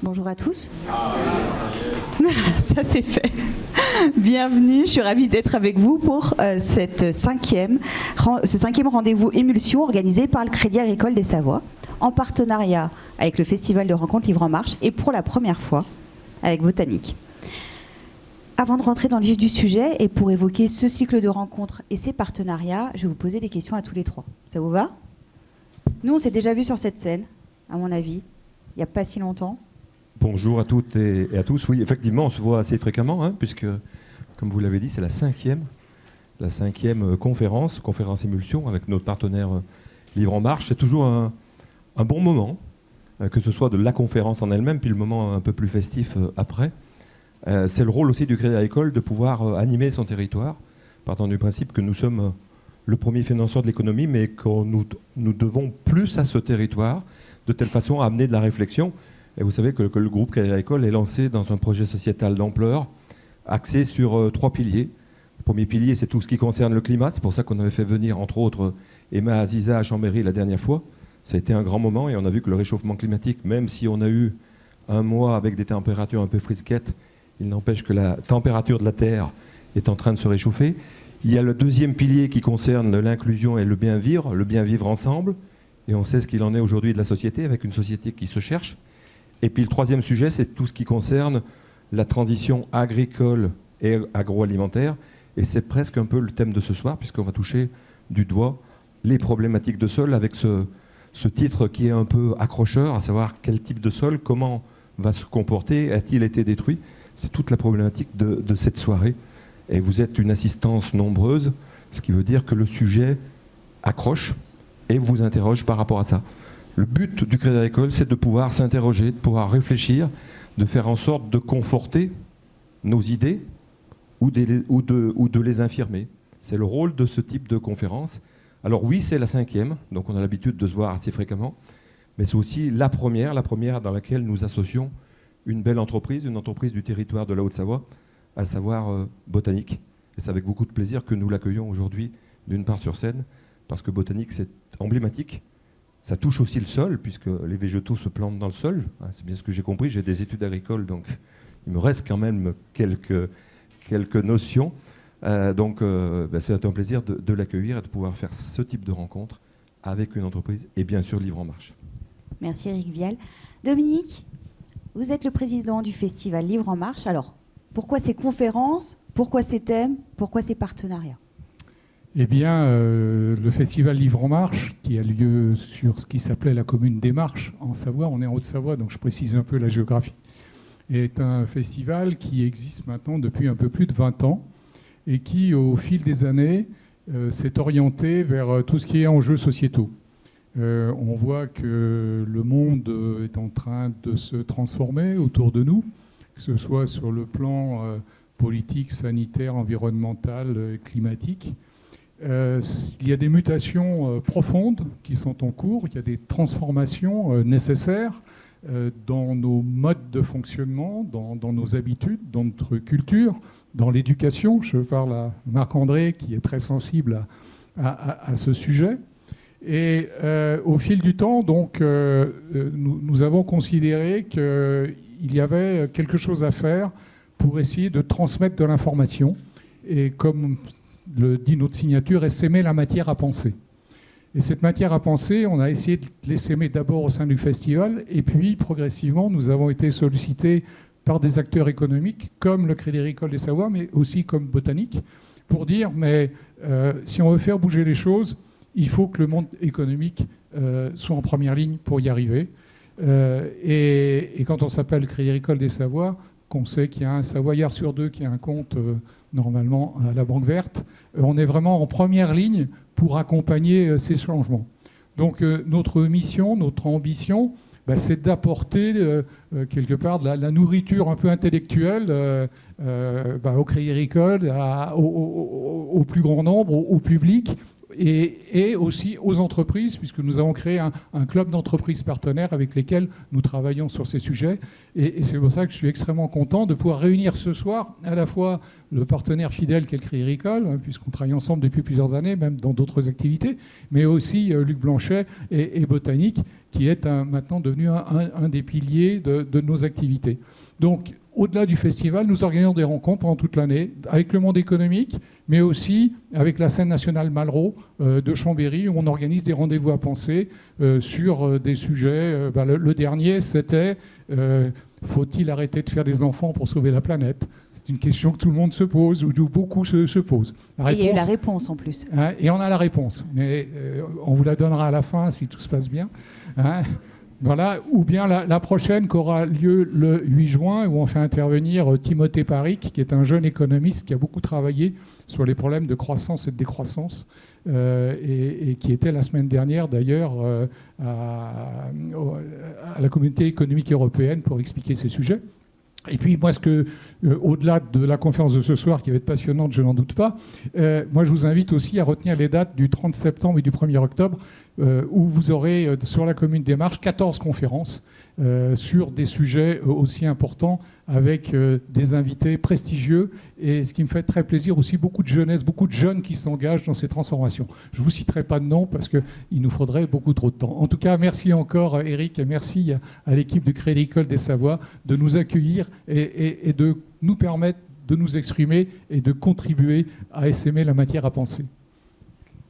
Bonjour à tous. Ça c'est fait. Bienvenue, je suis ravie d'être avec vous pour ce cinquième rendez-vous Émulsion organisé par le Crédit Agricole des Savoies, en partenariat avec le Festival de rencontres Livre en Marche et pour la première fois avec Botanique. Avant de rentrer dans le vif du sujet et pour évoquer ce cycle de rencontres et ses partenariats, je vais vous poser des questions à tous les trois. Ça vous va ? Nous, on s'est déjà vus sur cette scène, à mon avis, il n'y a pas si longtemps. Bonjour à toutes et à tous. Oui, effectivement, on se voit assez fréquemment, puisque, comme vous l'avez dit, c'est la cinquième conférence Émulsion avec notre partenaire Livre en Marche. C'est toujours un bon moment, que ce soit de la conférence en elle-même, puis le moment un peu plus festif après. C'est le rôle aussi du Crédit Agricole de pouvoir animer son territoire, partant du principe que nous sommes le premier financeur de l'économie, mais que nous devons plus à ce territoire, de telle façon à amener de la réflexion. Et vous savez que le groupe Crédit Agricole est lancé dans un projet sociétal d'ampleur, axé sur 3 piliers. Le premier pilier, c'est tout ce qui concerne le climat. C'est pour ça qu'on avait fait venir, entre autres, Emma Aziza à Chambéry la dernière fois. Ça a été un grand moment et on a vu que le réchauffement climatique, même si on a eu un mois avec des températures un peu frisquettes, il n'empêche que la température de la Terre est en train de se réchauffer. Il y a le deuxième pilier qui concerne l'inclusion et le bien vivre ensemble. Et on sait ce qu'il en est aujourd'hui de la société, avec une société qui se cherche. Et puis le troisième sujet, c'est tout ce qui concerne la transition agricole et agroalimentaire. Et c'est presque un peu le thème de ce soir, puisqu'on va toucher du doigt les problématiques de sol avec ce titre qui est un peu accrocheur, à savoir quel type de sol, comment va se comporter, a-t-il été détruit. C'est toute la problématique de cette soirée. Et vous êtes une assistance nombreuse, ce qui veut dire que le sujet accroche et vous interroge par rapport à ça. Le but du Crédit Agricole, c'est de pouvoir s'interroger, de pouvoir réfléchir, de faire en sorte de conforter nos idées ou de les infirmer. C'est le rôle de ce type de conférence. Alors oui, c'est la cinquième, donc on a l'habitude de se voir assez fréquemment, mais c'est aussi la première dans laquelle nous associons une belle entreprise, une entreprise du territoire de la Haute-Savoie, à savoir Botanique. Et c'est avec beaucoup de plaisir que nous l'accueillons aujourd'hui, d'une part sur scène, parce que Botanique, c'est emblématique. Ça touche aussi le sol, puisque les végétaux se plantent dans le sol. C'est bien ce que j'ai compris. J'ai des études agricoles, donc il me reste quand même quelques notions. C'est un plaisir de l'accueillir et de pouvoir faire ce type de rencontre avec une entreprise et bien sûr Livre en Marche. Merci Eric Vial. Dominique, vous êtes le président du festival Livre en Marche. Alors, pourquoi ces conférences ? Pourquoi ces thèmes ? Pourquoi ces partenariats ? Eh bien, le festival Livre en Marche, qui a lieu sur ce qui s'appelait la commune des Marches en Savoie, on est en Haute-Savoie, donc je précise un peu la géographie, est un festival qui existe maintenant depuis un peu plus de 20 ans et qui, au fil des années, s'est orienté vers tout ce qui est enjeux sociétaux. On voit que le monde est en train de se transformer autour de nous, que ce soit sur le plan politique, sanitaire, environnemental, climatique. Il y a des mutations profondes qui sont en cours, il y a des transformations nécessaires dans nos modes de fonctionnement, dans nos habitudes, dans notre culture, dans l'éducation. Je parle à Marc-André qui est très sensible à ce sujet. Et au fil du temps, donc, nous avons considéré qu'il y avait quelque chose à faire pour essayer de transmettre de l'information. Et comme le dit notre signature, essaimer la matière à penser. Et cette matière à penser, on a essayé de l'essaimer d'abord au sein du festival, et puis progressivement, nous avons été sollicités par des acteurs économiques, comme le Crédit Agricole des Savoies, mais aussi comme Botanique, pour dire, mais si on veut faire bouger les choses, il faut que le monde économique soit en première ligne pour y arriver. Et quand on s'appelle Crédit Agricole des Savoies, qu'on sait qu'il y a un Savoyard sur 2 qui a un compte normalement à la Banque Verte, on est vraiment en première ligne pour accompagner ces changements. Donc notre mission, notre ambition, c'est d'apporter quelque part de la nourriture un peu intellectuelle au Crédit Agricole, au plus grand nombre, au public, et aussi aux entreprises, puisque nous avons créé un club d'entreprises partenaires avec lesquels nous travaillons sur ces sujets. Et c'est pour ça que je suis extrêmement content de pouvoir réunir ce soir à la fois le partenaire fidèle qu'est le Crédit Agricole, puisqu'on travaille ensemble depuis plusieurs années, même dans d'autres activités, mais aussi Luc Blanchet et Botanique, qui est maintenant devenu un des piliers de nos activités. Donc, au-delà du festival, nous organisons des rencontres pendant toute l'année avec le monde économique, mais aussi avec la scène nationale Malraux de Chambéry, où on organise des rendez-vous à penser sur des sujets. Le dernier, c'était faut-il arrêter de faire des enfants pour sauver la planète? C'est une question que tout le monde se pose, ou beaucoup se posent. Et il y a eu la réponse en plus. Hein, et on a la réponse, mais on vous la donnera à la fin si tout se passe bien. Hein. Voilà, ou bien la prochaine qui aura lieu le 8 juin, où on fait intervenir Timothée Paric, qui est un jeune économiste qui a beaucoup travaillé sur les problèmes de croissance et de décroissance, et qui était la semaine dernière d'ailleurs à la Communauté économique européenne pour expliquer ces sujets. Et puis moi, au-delà de la conférence de ce soir, qui va être passionnante, je n'en doute pas, moi je vous invite aussi à retenir les dates du 30 septembre et du 1er octobre, où vous aurez sur la commune des Marches 14 conférences sur des sujets aussi importants, avec des invités prestigieux, et ce qui me fait très plaisir aussi, beaucoup de jeunesse, beaucoup de jeunes qui s'engagent dans ces transformations. Je ne vous citerai pas de nom parce qu'il nous faudrait beaucoup trop de temps. En tout cas, merci encore Eric, et merci à l'équipe du Crédit Agricole des Savoies de nous accueillir et de nous permettre de nous exprimer et de contribuer à essaimer la matière à penser.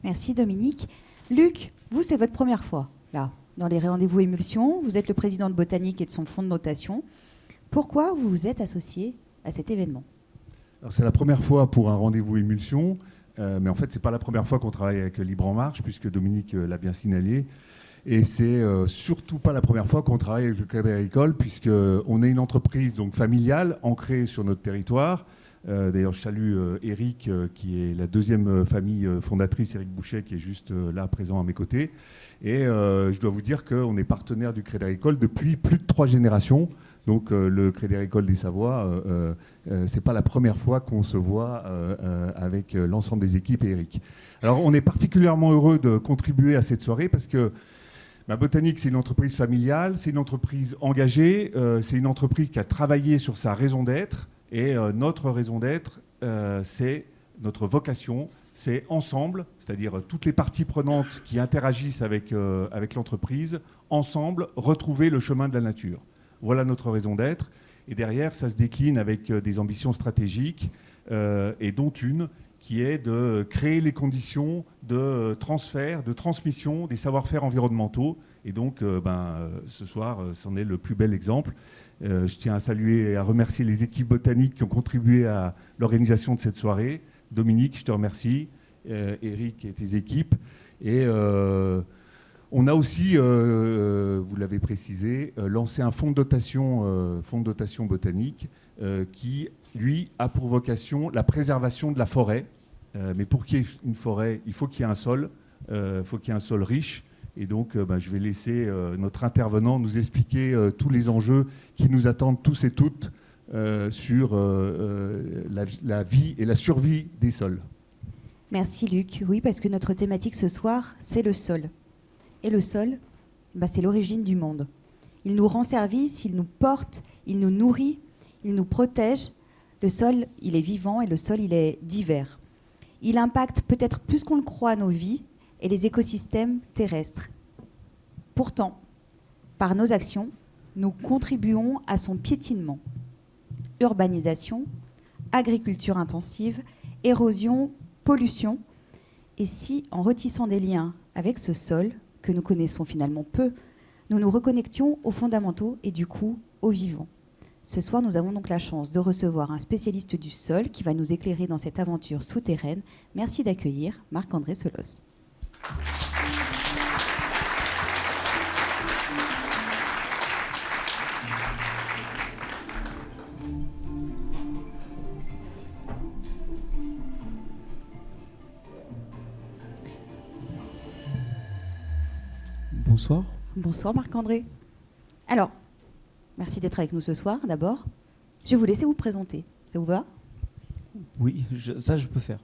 Merci Dominique. Luc, vous, c'est votre première fois là, dans les rendez-vous émulsion. Vous êtes le président de Botanique et de son fonds de notation. Pourquoi vous vous êtes associé à cet événement? Alors, c'est la première fois pour un rendez-vous émulsion, mais en fait, ce n'est pas la première fois qu'on travaille avec Libre en Marche, puisque Dominique l'a bien signalé. Et c'est surtout pas la première fois qu'on travaille avec le Crédit Agricole, puisqu'on est une entreprise donc, familiale, ancrée sur notre territoire. D'ailleurs, je salue Eric, qui est la deuxième famille fondatrice, Eric Boucher, qui est juste là, présent à mes côtés. Et je dois vous dire qu'on est partenaire du Crédit Agricole depuis plus de 3 générations. Donc le Crédit Agricole des Savoies, c'est pas la première fois qu'on se voit avec l'ensemble des équipes et Eric. Alors on est particulièrement heureux de contribuer à cette soirée parce que Botanique, c'est une entreprise familiale, c'est une entreprise engagée, c'est une entreprise qui a travaillé sur sa raison d'être. Et notre raison d'être, c'est notre vocation, c'est ensemble, c'est-à-dire toutes les parties prenantes qui interagissent avec l'entreprise, ensemble, retrouver le chemin de la nature. Voilà notre raison d'être. Et derrière, ça se décline avec des ambitions stratégiques, et dont une qui est de créer les conditions de transfert, de transmission des savoir-faire environnementaux. Et donc, ce soir, c'en est le plus bel exemple. Je tiens à saluer et à remercier les équipes botaniques qui ont contribué à l'organisation de cette soirée. Dominique, je te remercie. Eric et tes équipes. Et on a aussi, vous l'avez précisé, lancé un fonds de dotation botanique qui, lui, a pour vocation la préservation de la forêt. Mais pour qu'il y ait une forêt, il faut qu'il y ait un sol, riche. Et donc, je vais laisser notre intervenant nous expliquer tous les enjeux qui nous attendent tous et toutes sur la vie et la survie des sols. Merci Luc. Oui, parce que notre thématique ce soir, c'est le sol. Et le sol, c'est l'origine du monde. Il nous rend service, il nous porte, il nous nourrit, il nous protège. Le sol, il est vivant et le sol, il est divers. Il impacte peut-être plus qu'on le croit nos vies et les écosystèmes terrestres. Pourtant, par nos actions, nous contribuons à son piétinement. Urbanisation, agriculture intensive, érosion, pollution. Et si, en retissant des liens avec ce sol, que nous connaissons finalement peu, nous nous reconnections aux fondamentaux et du coup aux vivants. Ce soir, nous avons donc la chance de recevoir un spécialiste du sol qui va nous éclairer dans cette aventure souterraine. Merci d'accueillir Marc-André Solos. Bonsoir. Bonsoir Marc-André. Alors, merci d'être avec nous ce soir d'abord. Je vais vous laisser vous présenter. Ça vous va? Oui, ça je peux faire.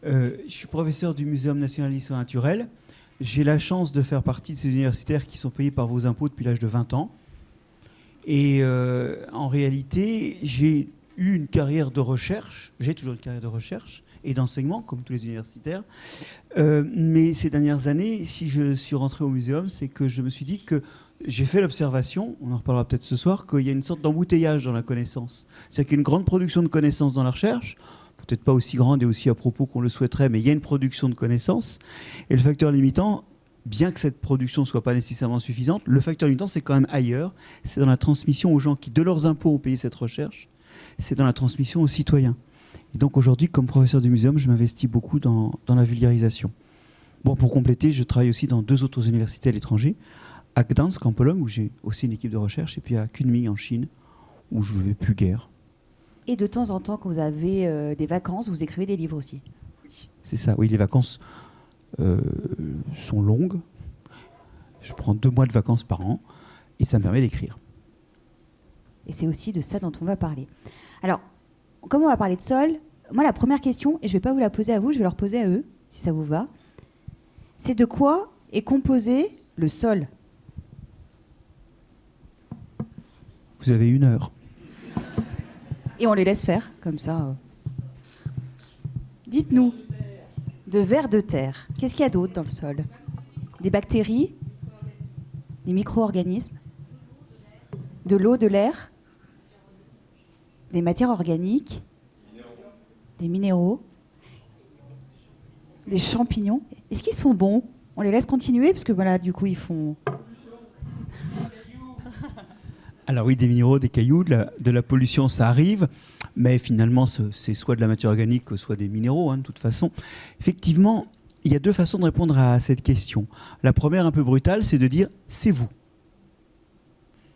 Je suis professeur du Muséum national d'histoire naturelle. J'ai la chance de faire partie de ces universitaires qui sont payés par vos impôts depuis l'âge de 20 ans. Et en réalité, j'ai eu une carrière de recherche, j'ai toujours une carrière de recherche et d'enseignement, comme tous les universitaires. Mais ces dernières années, si je suis rentré au muséum, c'est que je me suis dit que j'ai fait l'observation, on en reparlera peut-être ce soir, qu'il y a une sorte d'embouteillage dans la connaissance. C'est-à-dire qu'il y a une grande production de connaissances dans la recherche, peut-être pas aussi grande et aussi à propos qu'on le souhaiterait, mais il y a une production de connaissances. Et le facteur limitant, bien que cette production ne soit pas nécessairement suffisante, le facteur limitant, c'est quand même ailleurs. C'est dans la transmission aux gens qui, de leurs impôts, ont payé cette recherche. C'est dans la transmission aux citoyens. Et donc aujourd'hui, comme professeur du muséum, je m'investis beaucoup dans la vulgarisation. Bon, pour compléter, je travaille aussi dans 2 autres universités à l'étranger, à Gdansk en Pologne, où j'ai aussi une équipe de recherche, et puis à Kunming en Chine, où je ne vais plus guère. Et de temps en temps, quand vous avez des vacances, vous écrivez des livres aussi. Oui, c'est ça. Oui, les vacances sont longues. Je prends 2 mois de vacances par an, et ça me permet d'écrire. Et c'est aussi de ça dont on va parler. Alors, comme on va parler de sol, moi, la première question, et je ne vais pas vous la poser à vous, je vais leur poser à eux, si ça vous va, c'est de quoi est composé le sol ? Vous avez 1 heure. Et on les laisse faire, comme ça. Dites-nous, de vers de terre, qu'est-ce qu'il y a d'autre dans le sol ? Des bactéries ? Des micro-organismes ? De l'eau, de l'air ? Des matières organiques ? Des minéraux ? Des champignons ? Est-ce qu'ils sont bons ? On les laisse continuer, parce que voilà, du coup, ils font... Alors oui, des minéraux, des cailloux, de la pollution, ça arrive, mais finalement, c'est soit de la matière organique, soit des minéraux, de toute façon. Effectivement, il y a 2 façons de répondre à cette question. La première, un peu brutale, c'est de dire « c'est vous ».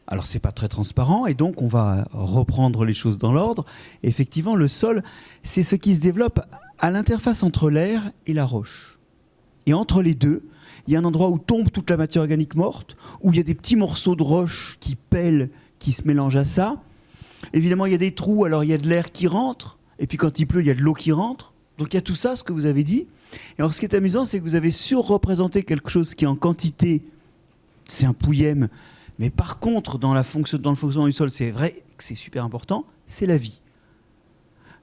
Alors, c'est pas très transparent, et donc on va reprendre les choses dans l'ordre. Effectivement, le sol, c'est ce qui se développe à l'interface entre l'air et la roche. Et entre les deux, il y a un endroit où tombe toute la matière organique morte, où il y a des petits morceaux de roche qui pèlent, qui se mélangent à ça. Évidemment, il y a des trous, alors il y a de l'air qui rentre, et puis quand il pleut, il y a de l'eau qui rentre. Donc il y a tout ça, ce que vous avez dit. Et alors ce qui est amusant, c'est que vous avez surreprésenté quelque chose qui en quantité, c'est un pouillème, mais par contre, dans le fonctionnement du sol, c'est vrai que c'est super important, c'est la vie.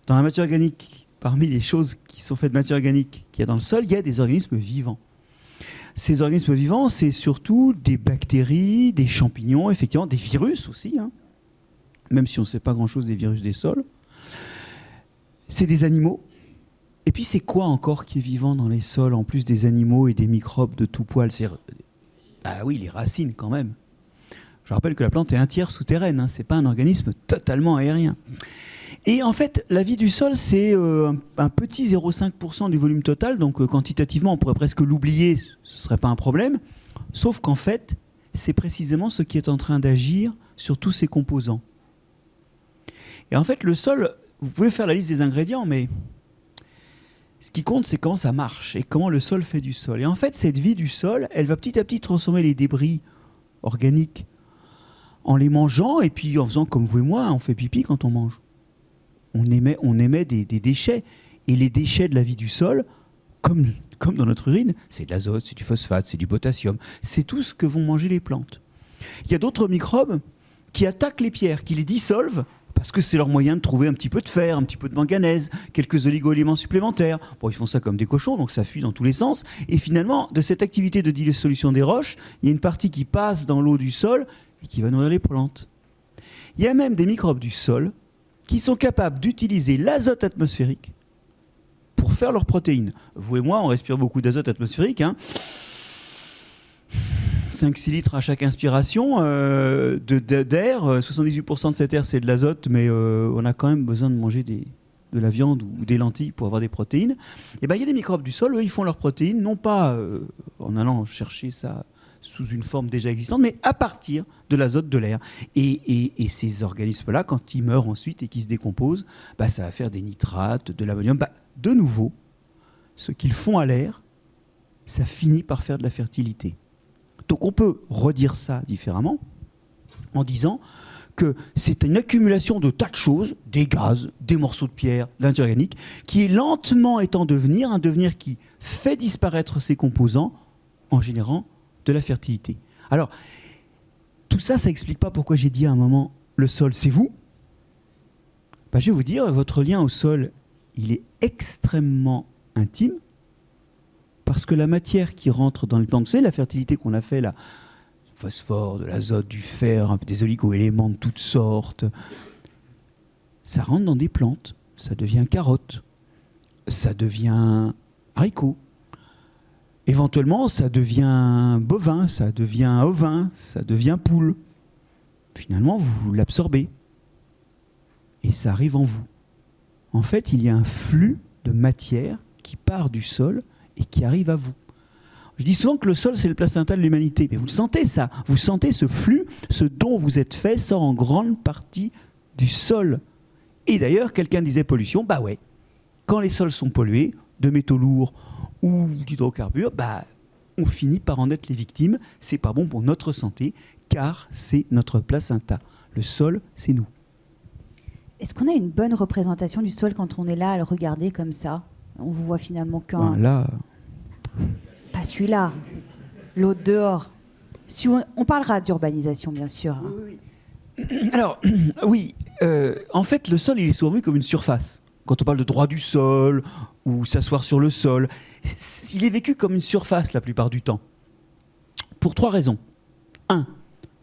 Dans la matière organique, parmi les choses qui sont faites de matière organique qu'il y a dans le sol, il y a des organismes vivants. Ces organismes vivants, c'est surtout des bactéries, des champignons, effectivement, des virus aussi, même si on ne sait pas grand-chose des virus des sols. C'est des animaux. Et puis, c'est quoi encore qui est vivant dans les sols, en plus des animaux et des microbes de tout poil ? Ah oui, les racines, quand même. Je rappelle que la plante est 1/3 souterraine, ce n'est pas un organisme totalement aérien. Et en fait, la vie du sol, c'est un petit 0,5% du volume total, donc quantitativement, on pourrait presque l'oublier, ce ne serait pas un problème, sauf qu'en fait, c'est précisément ce qui est en train d'agir sur tous ses composants. Et en fait, le sol, vous pouvez faire la liste des ingrédients, mais ce qui compte, c'est comment ça marche et comment le sol fait du sol. Et en fait, cette vie du sol, elle va petit à petit transformer les débris organiques en les mangeant, et puis en faisant comme vous et moi, on fait pipi quand on mange. On émet des déchets. Et les déchets de la vie du sol, comme dans notre urine, c'est de l'azote, c'est du phosphate, c'est du potassium. C'est tout ce que vont manger les plantes. Il y a d'autres microbes qui attaquent les pierres, qui les dissolvent, parce que c'est leur moyen de trouver un petit peu de fer, un petit peu de manganèse, quelques oligo-éléments supplémentaires. Bon, ils font ça comme des cochons, donc ça fuit dans tous les sens. Et finalement, de cette activité de dissolution des roches, il y a une partie qui passe dans l'eau du sol et qui va nourrir les plantes. Il y a même des microbes du sol qui sont capables d'utiliser l'azote atmosphérique pour faire leurs protéines. Vous et moi, on respire beaucoup d'azote atmosphérique. 5-6 litres à chaque inspiration d'air. 78% de cet air, c'est de l'azote, mais on a quand même besoin de manger de la viande ou des lentilles pour avoir des protéines. Et ben, il y a des microbes du sol, eux, ils font leurs protéines, non pas en allant chercher ça sous une forme déjà existante, mais à partir de l'azote de l'air. Et ces organismes-là, quand ils meurent ensuite et qu'ils se décomposent, ça va faire des nitrates, de l'ammonium. De nouveau, ce qu'ils font à l'air, ça finit par faire de la fertilité. Donc on peut redire ça différemment en disant que c'est une accumulation de tas de choses, des gaz, des morceaux de pierre, de la matière organique, qui est lentement est en devenir, un devenir qui fait disparaître ces composants en générant de la fertilité. Alors, tout ça, ça n'explique pas pourquoi j'ai dit à un moment, le sol, c'est vous. Ben, je vais vous dire, votre lien au sol, il est extrêmement intime, parce que la matière qui rentre dans les plantes, vous savez, la fertilité qu'on a fait là, phosphore, de l'azote, du fer, des oligo-éléments de toutes sortes, ça rentre dans des plantes, ça devient carotte, ça devient haricot, éventuellement ça devient bovin, ça devient ovin, ça devient poule. Finalement, vous l'absorbez et ça arrive en vous. En fait, il y a un flux de matière qui part du sol et qui arrive à vous. Je dis souvent que le sol, c'est le placenta de l'humanité. Mais vous le sentez, ça. Vous sentez ce flux, ce dont vous êtes fait, sort en grande partie du sol. Et d'ailleurs, quelqu'un disait pollution. Bah ouais. Quand les sols sont pollués, de métaux lourds ou d'hydrocarbures, bah, on finit par en être les victimes. C'est pas bon pour notre santé, car c'est notre placenta. Le sol, c'est nous. Est-ce qu'on a une bonne représentation du sol quand on est là à le regarder comme ça? On vous voit finalement qu'un... Ben là... Pas celui-là, l'autre dehors. Si on parlera d'urbanisation, bien sûr. Oui. Alors, oui, en fait, le sol, il est souvent vu comme une surface. Quand on parle de droit du sol ou s'asseoir sur le sol, il est vécu comme une surface la plupart du temps. Pour 3 raisons. 1,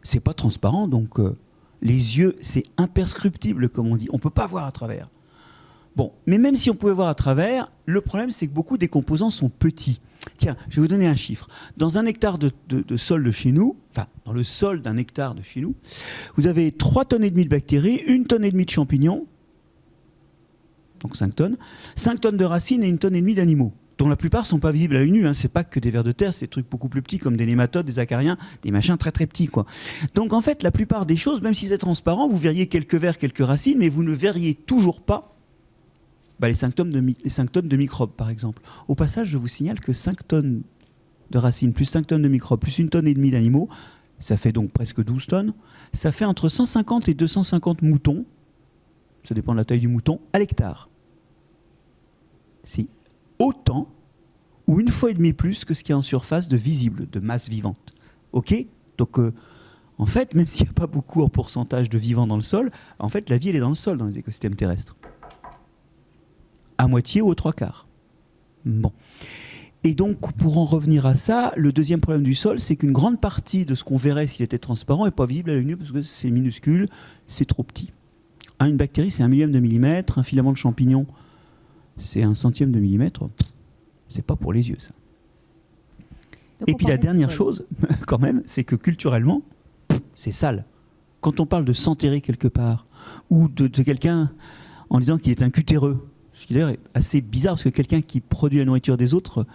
c'est pas transparent, donc les yeux, c'est imprescriptible, comme on dit. On peut pas voir à travers. Bon, mais même si on pouvait voir à travers, le problème, c'est que beaucoup des composants sont petits. Tiens, je vais vous donner un chiffre. Dans un hectare de sol de chez nous, enfin, dans le sol d'un hectare de chez nous, vous avez 3,5 tonnes de bactéries, 1,5 tonne de champignons, donc 5 tonnes, 5 tonnes de racines et 1,5 tonne d'animaux, dont la plupart ne sont pas visibles à l'œil nu. Hein. Ce n'est pas que des vers de terre, c'est des trucs beaucoup plus petits comme des nématodes, des acariens, des machins très très petits, quoi. Donc en fait, la plupart des choses, même si c'est transparent, vous verriez quelques vers, quelques racines, mais vous ne verriez toujours pas les 5 tonnes de microbes, par exemple. Au passage, je vous signale que 5 tonnes de racines, plus 5 tonnes de microbes, plus 1,5 tonne d'animaux, ça fait donc presque 12 tonnes, ça fait entre 150 et 250 moutons, ça dépend de la taille du mouton, à l'hectare. C'est autant, ou 1,5 fois plus que ce qu'il y a en surface de visible, de masse vivante. Ok ? Donc, en fait, même s'il n'y a pas beaucoup en pourcentage de vivants dans le sol, en fait, la vie, elle est dans le sol, dans les écosystèmes terrestres. À moitié ou aux 3/4. Bon. Et donc, pour en revenir à ça, le deuxième problème du sol, c'est qu'une grande partie de ce qu'on verrait s'il était transparent n'est pas visible à l'œil nu parce que c'est minuscule, c'est trop petit. Une bactérie, c'est 1/1000 de millimètre. Un filament de champignon, c'est 1/100 de millimètre. C'est pas pour les yeux, ça. Donc et puis la dernière chose, quand même, c'est que culturellement, c'est sale. Quand on parle de s'enterrer quelque part, ou de quelqu'un en disant qu'il est un cutéreux, ce qui d'ailleurs est assez bizarre, parce que quelqu'un qui produit la nourriture des autres,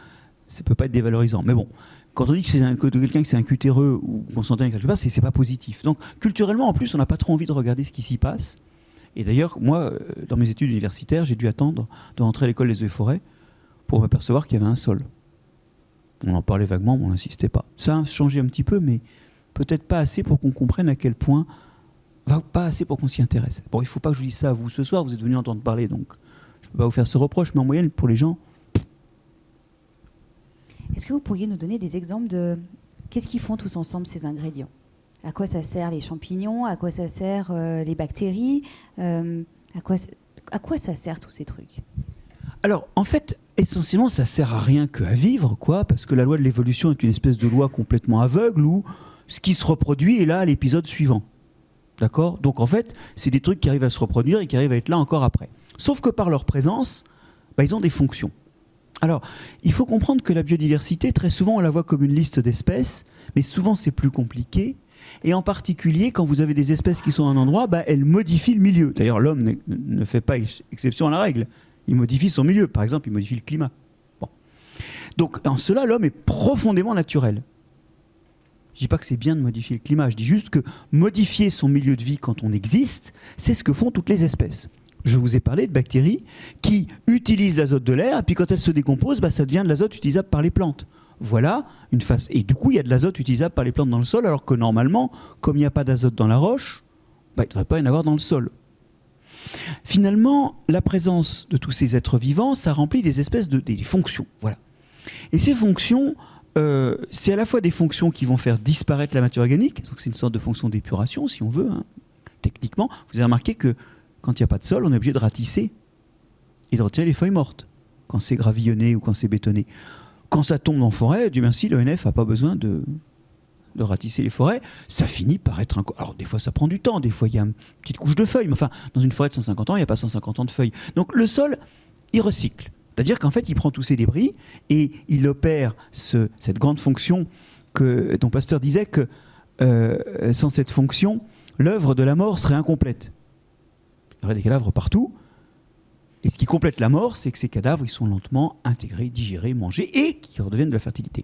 ça ne peut pas être dévalorisant. Mais bon, quand on dit que c'est quelqu'un qui c'est un cutéreux ou qu'on s'enterre quelque part, c'est pas positif. Donc culturellement, en plus, on n'a pas trop envie de regarder ce qui s'y passe. Et d'ailleurs, moi, dans mes études universitaires, j'ai dû attendre de rentrer à l'école des eaux et forêts pour m'apercevoir qu'il y avait un sol. On en parlait vaguement, mais on n'insistait pas. Ça a changé un petit peu, mais peut-être pas assez pour qu'on comprenne à quel point, pas assez pour qu'on s'y intéresse. Bon, il ne faut pas que je vous dise ça à vous ce soir, vous êtes venus entendre parler, donc je ne peux pas vous faire ce reproche, mais en moyenne, pour les gens... Est-ce que vous pourriez nous donner des exemples de... Qu'est-ce qu'ils font tous ensemble, ces ingrédients ? À quoi ça sert les champignons ? À quoi ça sert les bactéries ? À quoi ça sert tous ces trucs ? Alors, en fait, essentiellement, ça sert à rien qu'à vivre, quoi, parce que la loi de l'évolution est une espèce de loi complètement aveugle où ce qui se reproduit est là à l'épisode suivant. D'accord ? Donc, en fait, c'est des trucs qui arrivent à se reproduire et qui arrivent à être là encore après. Sauf que par leur présence, ils ont des fonctions. Alors, il faut comprendre que la biodiversité, très souvent, on la voit comme une liste d'espèces, mais souvent, c'est plus compliqué. Et en particulier, quand vous avez des espèces qui sont à un endroit, elles modifient le milieu. D'ailleurs, l'homme ne fait pas exception à la règle. Il modifie son milieu. Par exemple, il modifie le climat. Bon. Donc, en cela, l'homme est profondément naturel. Je ne dis pas que c'est bien de modifier le climat. Je dis juste que modifier son milieu de vie quand on existe, c'est ce que font toutes les espèces. Je vous ai parlé de bactéries qui utilisent l'azote de l'air, et puis quand elles se décomposent, ça devient de l'azote utilisable par les plantes. Voilà une phase. Et du coup, il y a de l'azote utilisable par les plantes dans le sol, alors que normalement, comme il n'y a pas d'azote dans la roche, il ne devrait pas y en avoir dans le sol. Finalement, la présence de tous ces êtres vivants, ça remplit des espèces des fonctions. Voilà. Et ces fonctions, c'est à la fois des fonctions qui vont faire disparaître la matière organique, donc c'est une sorte de fonction d'épuration, si on veut, hein. Techniquement. Vous avez remarqué que quand il n'y a pas de sol, on est obligé de ratisser et de retirer les feuilles mortes, quand c'est gravillonné ou quand c'est bétonné. Quand ça tombe en forêt, Dieu merci, l'ONF n'a pas besoin de ratisser les forêts, ça finit par être... Alors des fois ça prend du temps, des fois il y a une petite couche de feuilles, mais enfin dans une forêt de 150 ans, il n'y a pas 150 ans de feuilles. Donc le sol, il recycle. C'est-à-dire qu'en fait il prend tous ces débris et il opère cette grande fonction dont Pasteur disait que sans cette fonction, l'œuvre de la mort serait incomplète. Il y aurait des cadavres partout. Et ce qui complète la mort, c'est que ces cadavres ils sont lentement intégrés, digérés, mangés et qui redeviennent de la fertilité.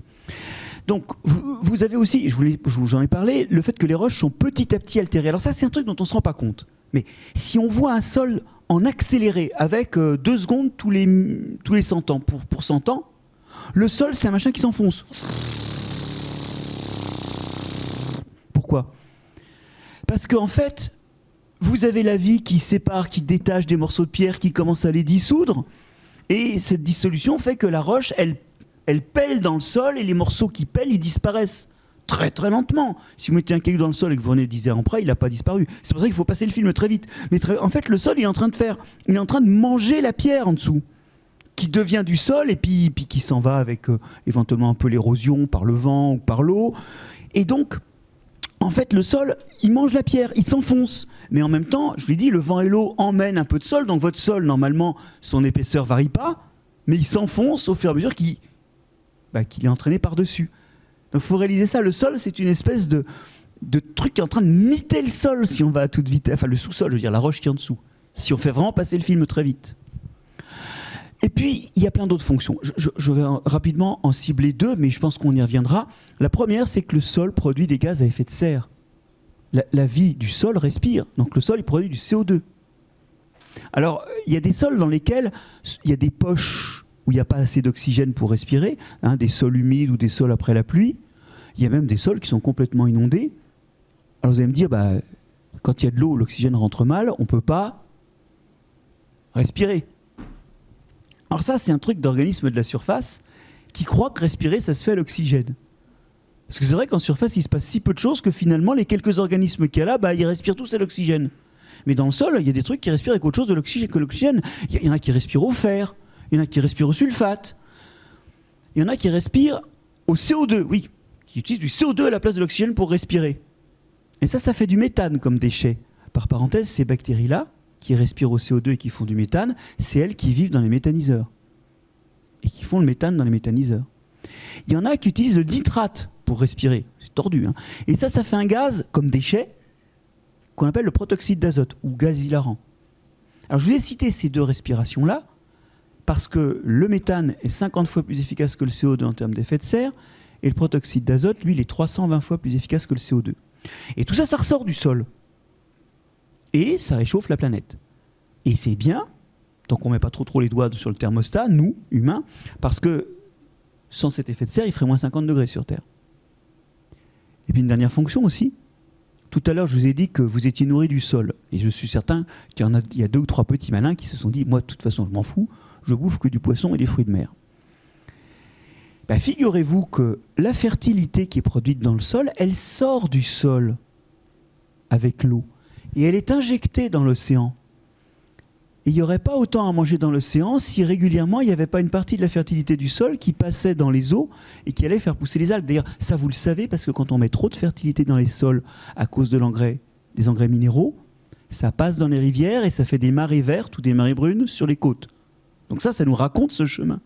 Donc, vous avez aussi, j'en ai parlé, le fait que les roches sont petit à petit altérées. Alors ça, c'est un truc dont on ne se rend pas compte. Mais si on voit un sol en accéléré, avec 2 secondes tous les 100 ans, pour 100 ans, le sol, c'est un machin qui s'enfonce. Pourquoi ? Parce qu'en fait, vous avez la vie qui sépare, qui détache des morceaux de pierre, qui commence à les dissoudre, et cette dissolution fait que la roche, elle pèle dans le sol et les morceaux qui pèlent, ils disparaissent très très lentement. Si vous mettez un caillou dans le sol et que vous venez 10 heures après, il n'a pas disparu. C'est pour ça qu'il faut passer le film très vite. Mais en fait, le sol, il est en train de manger la pierre en dessous, qui devient du sol et puis qui s'en va avec éventuellement un peu l'érosion par le vent ou par l'eau. Et donc, en fait, le sol, il mange la pierre, il s'enfonce. Mais en même temps, je vous l'ai dit, le vent et l'eau emmènent un peu de sol. Donc votre sol, normalement, son épaisseur ne varie pas, mais il s'enfonce au fur et à mesure qu'il est entraîné par-dessus. Donc il faut réaliser ça. Le sol, c'est une espèce de truc qui est en train de miter le sol si on va à toute vitesse. Enfin, le sous-sol, je veux dire, la roche qui est en dessous. Si on fait vraiment passer le film très vite. Et puis, il y a plein d'autres fonctions. Je vais rapidement en cibler 2, mais je pense qu'on y reviendra. La première, c'est que le sol produit des gaz à effet de serre. La vie du sol respire. Donc le sol, il produit du CO2. Alors, il y a des sols dans lesquels il y a des poches où il n'y a pas assez d'oxygène pour respirer, hein, des sols humides ou des sols après la pluie. Il y a même des sols qui sont complètement inondés. Alors vous allez me dire, quand il y a de l'eau, l'oxygène rentre mal, on ne peut pas respirer. Alors ça, c'est un truc d'organisme de la surface qui croit que respirer, ça se fait à l'oxygène. Parce que c'est vrai qu'en surface, il se passe si peu de choses que finalement, les quelques organismes qu'il y a là, ils respirent tous à l'oxygène. Mais dans le sol, il y a des trucs qui respirent avec autre chose que l'oxygène. Il y en a qui respirent au fer, il y en a qui respirent au sulfate, il y en a qui respirent au CO2, oui, qui utilisent du CO2 à la place de l'oxygène pour respirer. Et ça fait du méthane comme déchet. Par parenthèse, ces bactéries-là, qui respirent au CO2 et qui font du méthane, c'est elles qui vivent dans les méthaniseurs. Et qui font le méthane dans les méthaniseurs. Il y en a qui utilisent le nitrate pour respirer. C'est tordu, hein. Et ça fait un gaz comme déchet qu'on appelle le protoxyde d'azote, ou gaz hilarant. Alors je vous ai cité ces 2 respirations-là, parce que le méthane est 50 fois plus efficace que le CO2 en termes d'effet de serre, et le protoxyde d'azote, lui, il est 320 fois plus efficace que le CO2. Et tout ça, ça ressort du sol. Et ça réchauffe la planète. Et c'est bien, tant qu'on ne met pas trop les doigts sur le thermostat, nous, humains, parce que sans cet effet de serre, il ferait moins 50 degrés sur Terre. Et puis une dernière fonction aussi. Tout à l'heure, je vous ai dit que vous étiez nourri du sol. Et je suis certain qu'il y a 2 ou 3 petits malins qui se sont dit, moi, de toute façon, je m'en fous, je bouffe que du poisson et des fruits de mer. Figurez-vous que la fertilité qui est produite dans le sol, elle sort du sol avec l'eau. Et elle est injectée dans l'océan. Et il n'y aurait pas autant à manger dans l'océan si régulièrement il n'y avait pas une partie de la fertilité du sol qui passait dans les eaux et qui allait faire pousser les algues. D'ailleurs, ça vous le savez, parce que quand on met trop de fertilité dans les sols à cause de des engrais minéraux, ça passe dans les rivières et ça fait des marées vertes ou des marées brunes sur les côtes. Donc ça nous raconte ce chemin.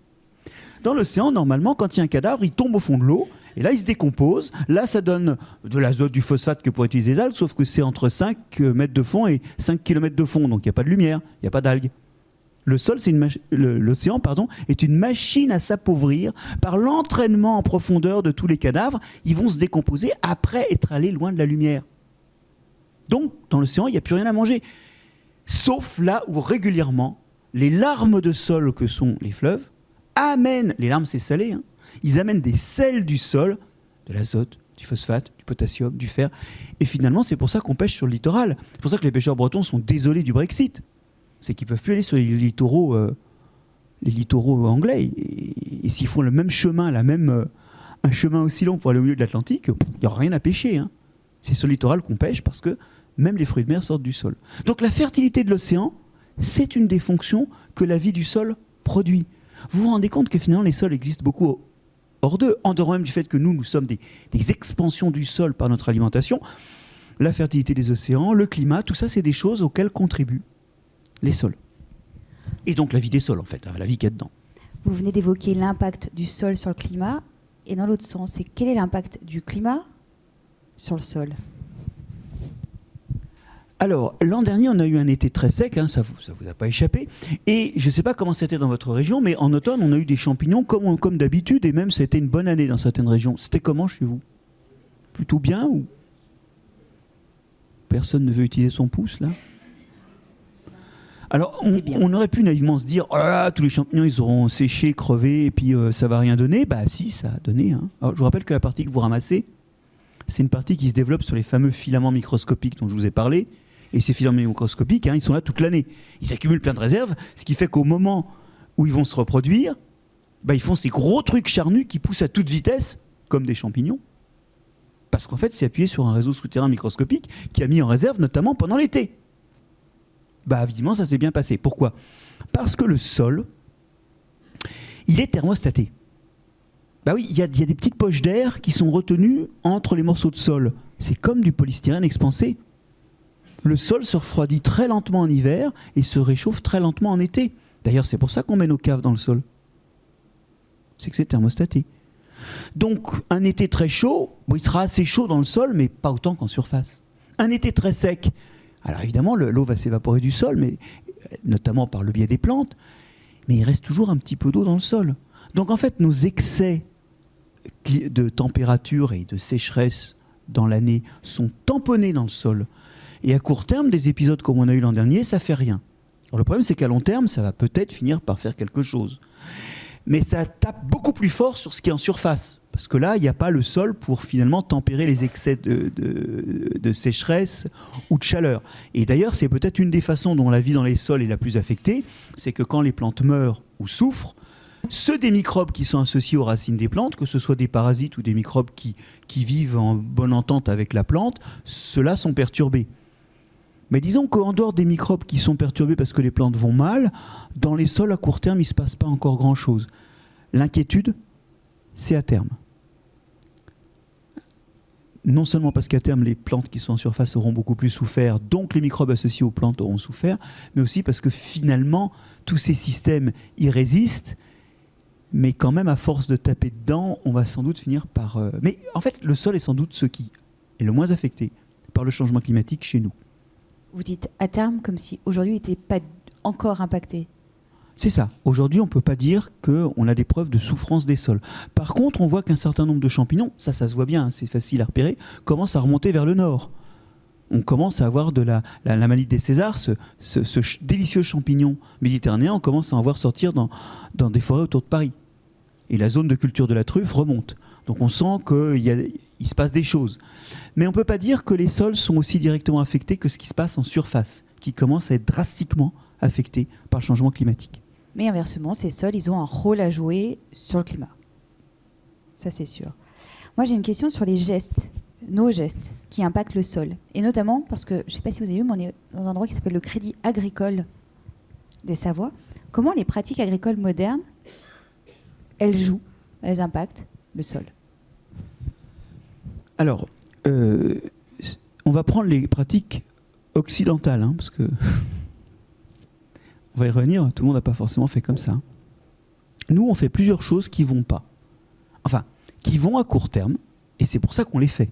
Dans l'océan, normalement, quand il y a un cadavre, il tombe au fond de l'eau, et là, il se décompose. Là, ça donne de l'azote, du phosphate que pourraient utiliser les algues, sauf que c'est entre 5 mètres de fond et 5 km de fond, donc il n'y a pas de lumière, il n'y a pas d'algues. L'océan est une machine à s'appauvrir par l'entraînement en profondeur de tous les cadavres. Ils vont se décomposer après être allés loin de la lumière. Donc, dans l'océan, il n'y a plus rien à manger. Sauf là où régulièrement, les larmes de sol que sont les fleuves amènent, les larmes c'est salé, hein, ils amènent des sels du sol, de l'azote, du phosphate, du potassium, du fer. Et finalement, c'est pour ça qu'on pêche sur le littoral. C'est pour ça que les pêcheurs bretons sont désolés du Brexit. C'est qu'ils ne peuvent plus aller sur les littoraux anglais. Et s'ils font le même chemin, un chemin aussi long pour aller au milieu de l'Atlantique, il n'y aura rien à pêcher. Hein. C'est sur le littoral qu'on pêche parce que même les fruits de mer sortent du sol. Donc la fertilité de l'océan, c'est une des fonctions que la vie du sol produit. Vous vous rendez compte que finalement les sols existent beaucoup hors d'eux, en dehors même du fait que nous sommes des expansions du sol par notre alimentation. La fertilité des océans, le climat, tout ça, c'est des choses auxquelles contribuent les sols. Et donc la vie des sols, en fait, la vie qu'il y a dedans. Vous venez d'évoquer l'impact du sol sur le climat. Et dans l'autre sens, c'est quel est l'impact du climat sur le sol ? Alors, l'an dernier, on a eu un été très sec, hein, ça vous a pas échappé. Et je ne sais pas comment c'était dans votre région, mais en automne, on a eu des champignons comme d'habitude, et même c'était une bonne année dans certaines régions. C'était comment chez vous ? Plutôt bien ou personne ne veut utiliser son pouce, là ? Alors, on aurait pu naïvement se dire, oh là là, tous les champignons, ils auront séché, crevé, et puis ça va rien donner. Bah si, ça a donné. Hein. Alors, je vous rappelle que la partie que vous ramassez, c'est une partie qui se développe sur les fameux filaments microscopiques dont je vous ai parlé. Et ces filaments microscopiques, hein, ils sont là toute l'année. Ils accumulent plein de réserves, ce qui fait qu'au moment où ils vont se reproduire, bah, ils font ces gros trucs charnus qui poussent à toute vitesse, comme des champignons. Parce qu'en fait, c'est appuyé sur un réseau souterrain microscopique qui a mis en réserve notamment pendant l'été. Bah, évidemment, ça s'est bien passé. Pourquoi ? Parce que le sol, il est thermostaté. Bah oui, il y a des petites poches d'air qui sont retenues entre les morceaux de sol. C'est comme du polystyrène expansé. Le sol se refroidit très lentement en hiver et se réchauffe très lentement en été. D'ailleurs, c'est pour ça qu'on met nos caves dans le sol. C'est que c'est thermostaté. Donc, un été très chaud, bon, il sera assez chaud dans le sol, mais pas autant qu'en surface. Un été très sec, alors évidemment, l'eau va s'évaporer du sol, mais, notamment par le biais des plantes, mais il reste toujours un petit peu d'eau dans le sol. Donc en fait, nos excès de température et de sécheresse dans l'année sont tamponnés dans le sol. Et à court terme, des épisodes comme on a eu l'an dernier, ça fait rien. Alors le problème, c'est qu'à long terme, ça va peut-être finir par faire quelque chose. Mais ça tape beaucoup plus fort sur ce qui est en surface. Parce que là, il n'y a pas le sol pour finalement tempérer les excès de sécheresse ou de chaleur. Et d'ailleurs, c'est peut-être une des façons dont la vie dans les sols est la plus affectée, c'est que quand les plantes meurent ou souffrent, ceux des microbes qui sont associés aux racines des plantes, que ce soit des parasites ou des microbes qui vivent en bonne entente avec la plante, ceux-là sont perturbés. Mais disons qu'en dehors des microbes qui sont perturbés parce que les plantes vont mal, dans les sols à court terme, il ne se passe pas encore grand-chose. L'inquiétude, c'est à terme. Non seulement parce qu'à terme, les plantes qui sont en surface auront beaucoup plus souffert, donc les microbes associés aux plantes auront souffert, mais aussi parce que finalement, tous ces systèmes y résistent, mais quand même, à force de taper dedans, on va sans doute finir par... Mais en fait, le sol est sans doute ce qui est le moins affecté par le changement climatique chez nous. Vous dites à terme comme si aujourd'hui il n'était pas encore impacté. C'est ça. Aujourd'hui, on ne peut pas dire qu'on a des preuves de souffrance des sols. Par contre, on voit qu'un certain nombre de champignons, ça se voit bien, c'est facile à repérer, commencent à remonter vers le nord. On commence à avoir de la manite des Césars, ce délicieux champignon méditerranéen, on commence à en voir sortir dans des forêts autour de Paris. Et la zone de culture de la truffe remonte. Donc on sent qu'il se passe des choses. Mais on ne peut pas dire que les sols sont aussi directement affectés que ce qui se passe en surface, qui commence à être drastiquement affecté par le changement climatique. Mais inversement, ces sols, ils ont un rôle à jouer sur le climat. Ça, c'est sûr. Moi, j'ai une question sur les gestes, nos gestes, qui impactent le sol. Et notamment parce que, je ne sais pas si vous avez vu, mais on est dans un endroit qui s'appelle le Crédit Agricole des Savoies. Comment les pratiques agricoles modernes, elles jouent, elles impactent le sol? Alors, on va prendre les pratiques occidentales, hein, parce que on va y revenir, tout le monde n'a pas forcément fait comme ça. Hein. Nous, on fait plusieurs choses qui vont pas. Enfin, qui vont à court terme, et c'est pour ça qu'on les fait.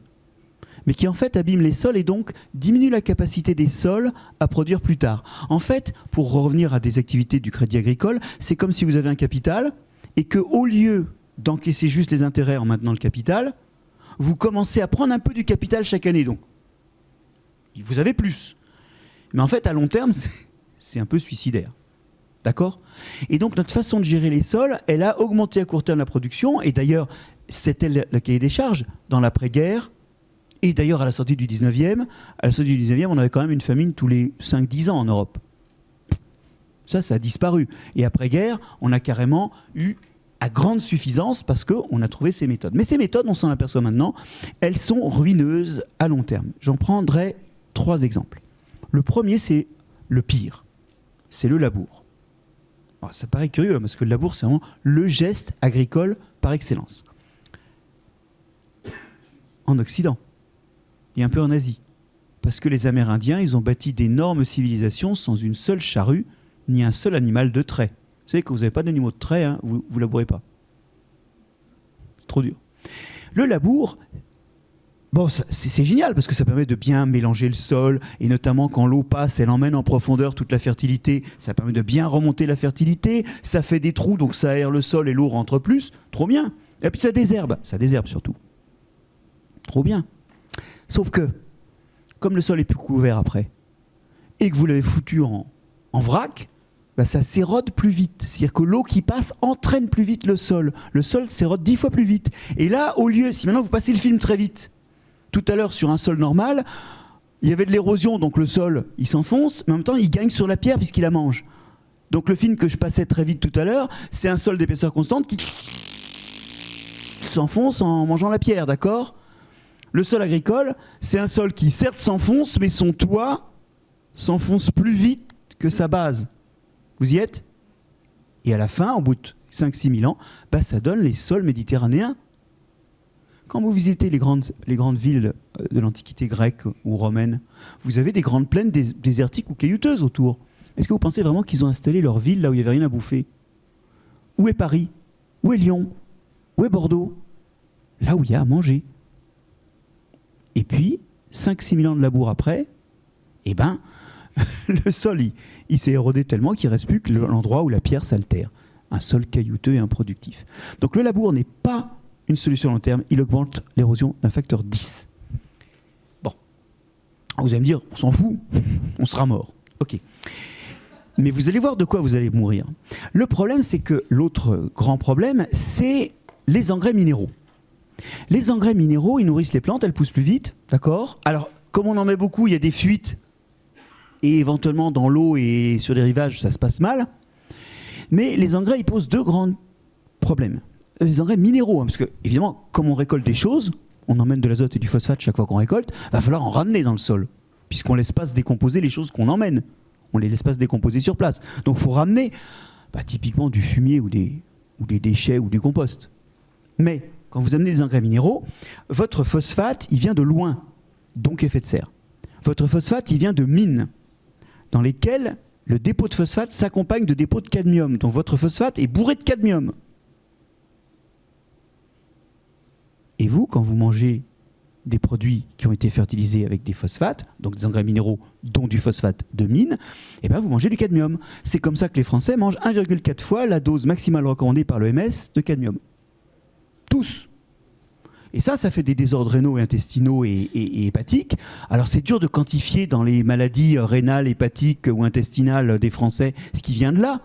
Mais qui en fait abîment les sols et donc diminuent la capacité des sols à produire plus tard. En fait, pour revenir à des activités du crédit agricole, c'est comme si vous avez un capital et qu'au lieu d'encaisser juste les intérêts en maintenant le capital, vous commencez à prendre un peu du capital chaque année. Donc, vous avez plus. Mais en fait, à long terme, c'est un peu suicidaire. D'accord ? Et donc, notre façon de gérer les sols, elle a augmenté à court terme la production. Et d'ailleurs, c'était le cahier des charges dans l'après-guerre. Et d'ailleurs, à la sortie du 19e, on avait quand même une famine tous les 5-10 ans en Europe. Ça a disparu. Et après-guerre, on a carrément eu à grande suffisance parce qu'on a trouvé ces méthodes. Mais ces méthodes, on s'en aperçoit maintenant, elles sont ruineuses à long terme. J'en prendrai 3 exemples. Le premier, c'est le pire. C'est le labour. Alors, ça paraît curieux, parce que le labour, c'est vraiment le geste agricole par excellence. En Occident, et un peu en Asie. Parce que les Amérindiens, ils ont bâti d'énormes civilisations sans une seule charrue, ni un seul animal de trait. Vous savez, quand vous n'avez pas d'animaux de trait, hein, vous ne labourez pas. C'est trop dur. Le labour, bon, c'est génial parce que ça permet de bien mélanger le sol et notamment quand l'eau passe, elle emmène en profondeur toute la fertilité. Ça permet de bien remonter la fertilité. Ça fait des trous, donc ça aère le sol et l'eau rentre plus. Trop bien. Et puis ça désherbe surtout. Trop bien. Sauf que, comme le sol est plus couvert après et que vous l'avez foutu en vrac, bah ça s'érode plus vite. C'est-à-dire que l'eau qui passe entraîne plus vite le sol. Le sol s'érode 10 fois plus vite. Et là, au lieu, si maintenant vous passez le film très vite, tout à l'heure sur un sol normal, il y avait de l'érosion, donc le sol, il s'enfonce, mais en même temps, il gagne sur la pierre puisqu'il la mange. Donc le film que je passais très vite tout à l'heure, c'est un sol d'épaisseur constante qui s'enfonce en mangeant la pierre, d'accord ? Le sol agricole, c'est un sol qui certes s'enfonce, mais son toit s'enfonce plus vite que sa base. Vous y êtes ? Et à la fin, au bout de 5-6 000 ans, bah, ça donne les sols méditerranéens. Quand vous visitez les grandes villes de l'Antiquité grecque ou romaine, vous avez des grandes plaines désertiques ou caillouteuses autour. Est-ce que vous pensez vraiment qu'ils ont installé leur ville là où il n'y avait rien à bouffer ? Où est Paris ? Où est Lyon ? Où est Bordeaux ? Là où il y a à manger. Et puis, 5-6 000 ans de labour après, eh ben, le sol, il s'est érodé tellement qu'il ne reste plus que l'endroit où la pierre s'altère. Un sol caillouteux et improductif. Donc le labour n'est pas une solution à long terme, il augmente l'érosion d'un facteur 10. Bon, vous allez me dire, on s'en fout, on sera mort. Ok. Mais vous allez voir de quoi vous allez mourir. Le problème, c'est que l'autre grand problème, c'est les engrais minéraux. Les engrais minéraux, ils nourrissent les plantes, elles poussent plus vite, d'accord ? Alors, comme on en met beaucoup, il y a des fuites, et éventuellement dans l'eau et sur les rivages, ça se passe mal. Mais les engrais, ils posent 2 grands problèmes. Les engrais minéraux, hein, parce que, évidemment, comme on récolte des choses, on emmène de l'azote et du phosphate chaque fois qu'on récolte, va falloir en ramener dans le sol, puisqu'on ne laisse pas se décomposer les choses qu'on emmène. On ne les laisse pas se décomposer sur place. Donc, il faut ramener, typiquement, du fumier ou des déchets ou du compost. Mais, quand vous amenez des engrais minéraux, votre phosphate, il vient de loin, donc effet de serre. Votre phosphate, il vient de mines, dans lesquelles le dépôt de phosphate s'accompagne de dépôts de cadmium. Donc votre phosphate est bourré de cadmium. Et vous, quand vous mangez des produits qui ont été fertilisés avec des phosphates, donc des engrais minéraux, dont du phosphate de mine, eh ben vous mangez du cadmium. C'est comme ça que les Français mangent 1,4 fois la dose maximale recommandée par l'OMS de cadmium. Tous. Et ça fait des désordres rénaux et intestinaux et hépatiques. Alors c'est dur de quantifier dans les maladies rénales, hépatiques ou intestinales des Français ce qui vient de là.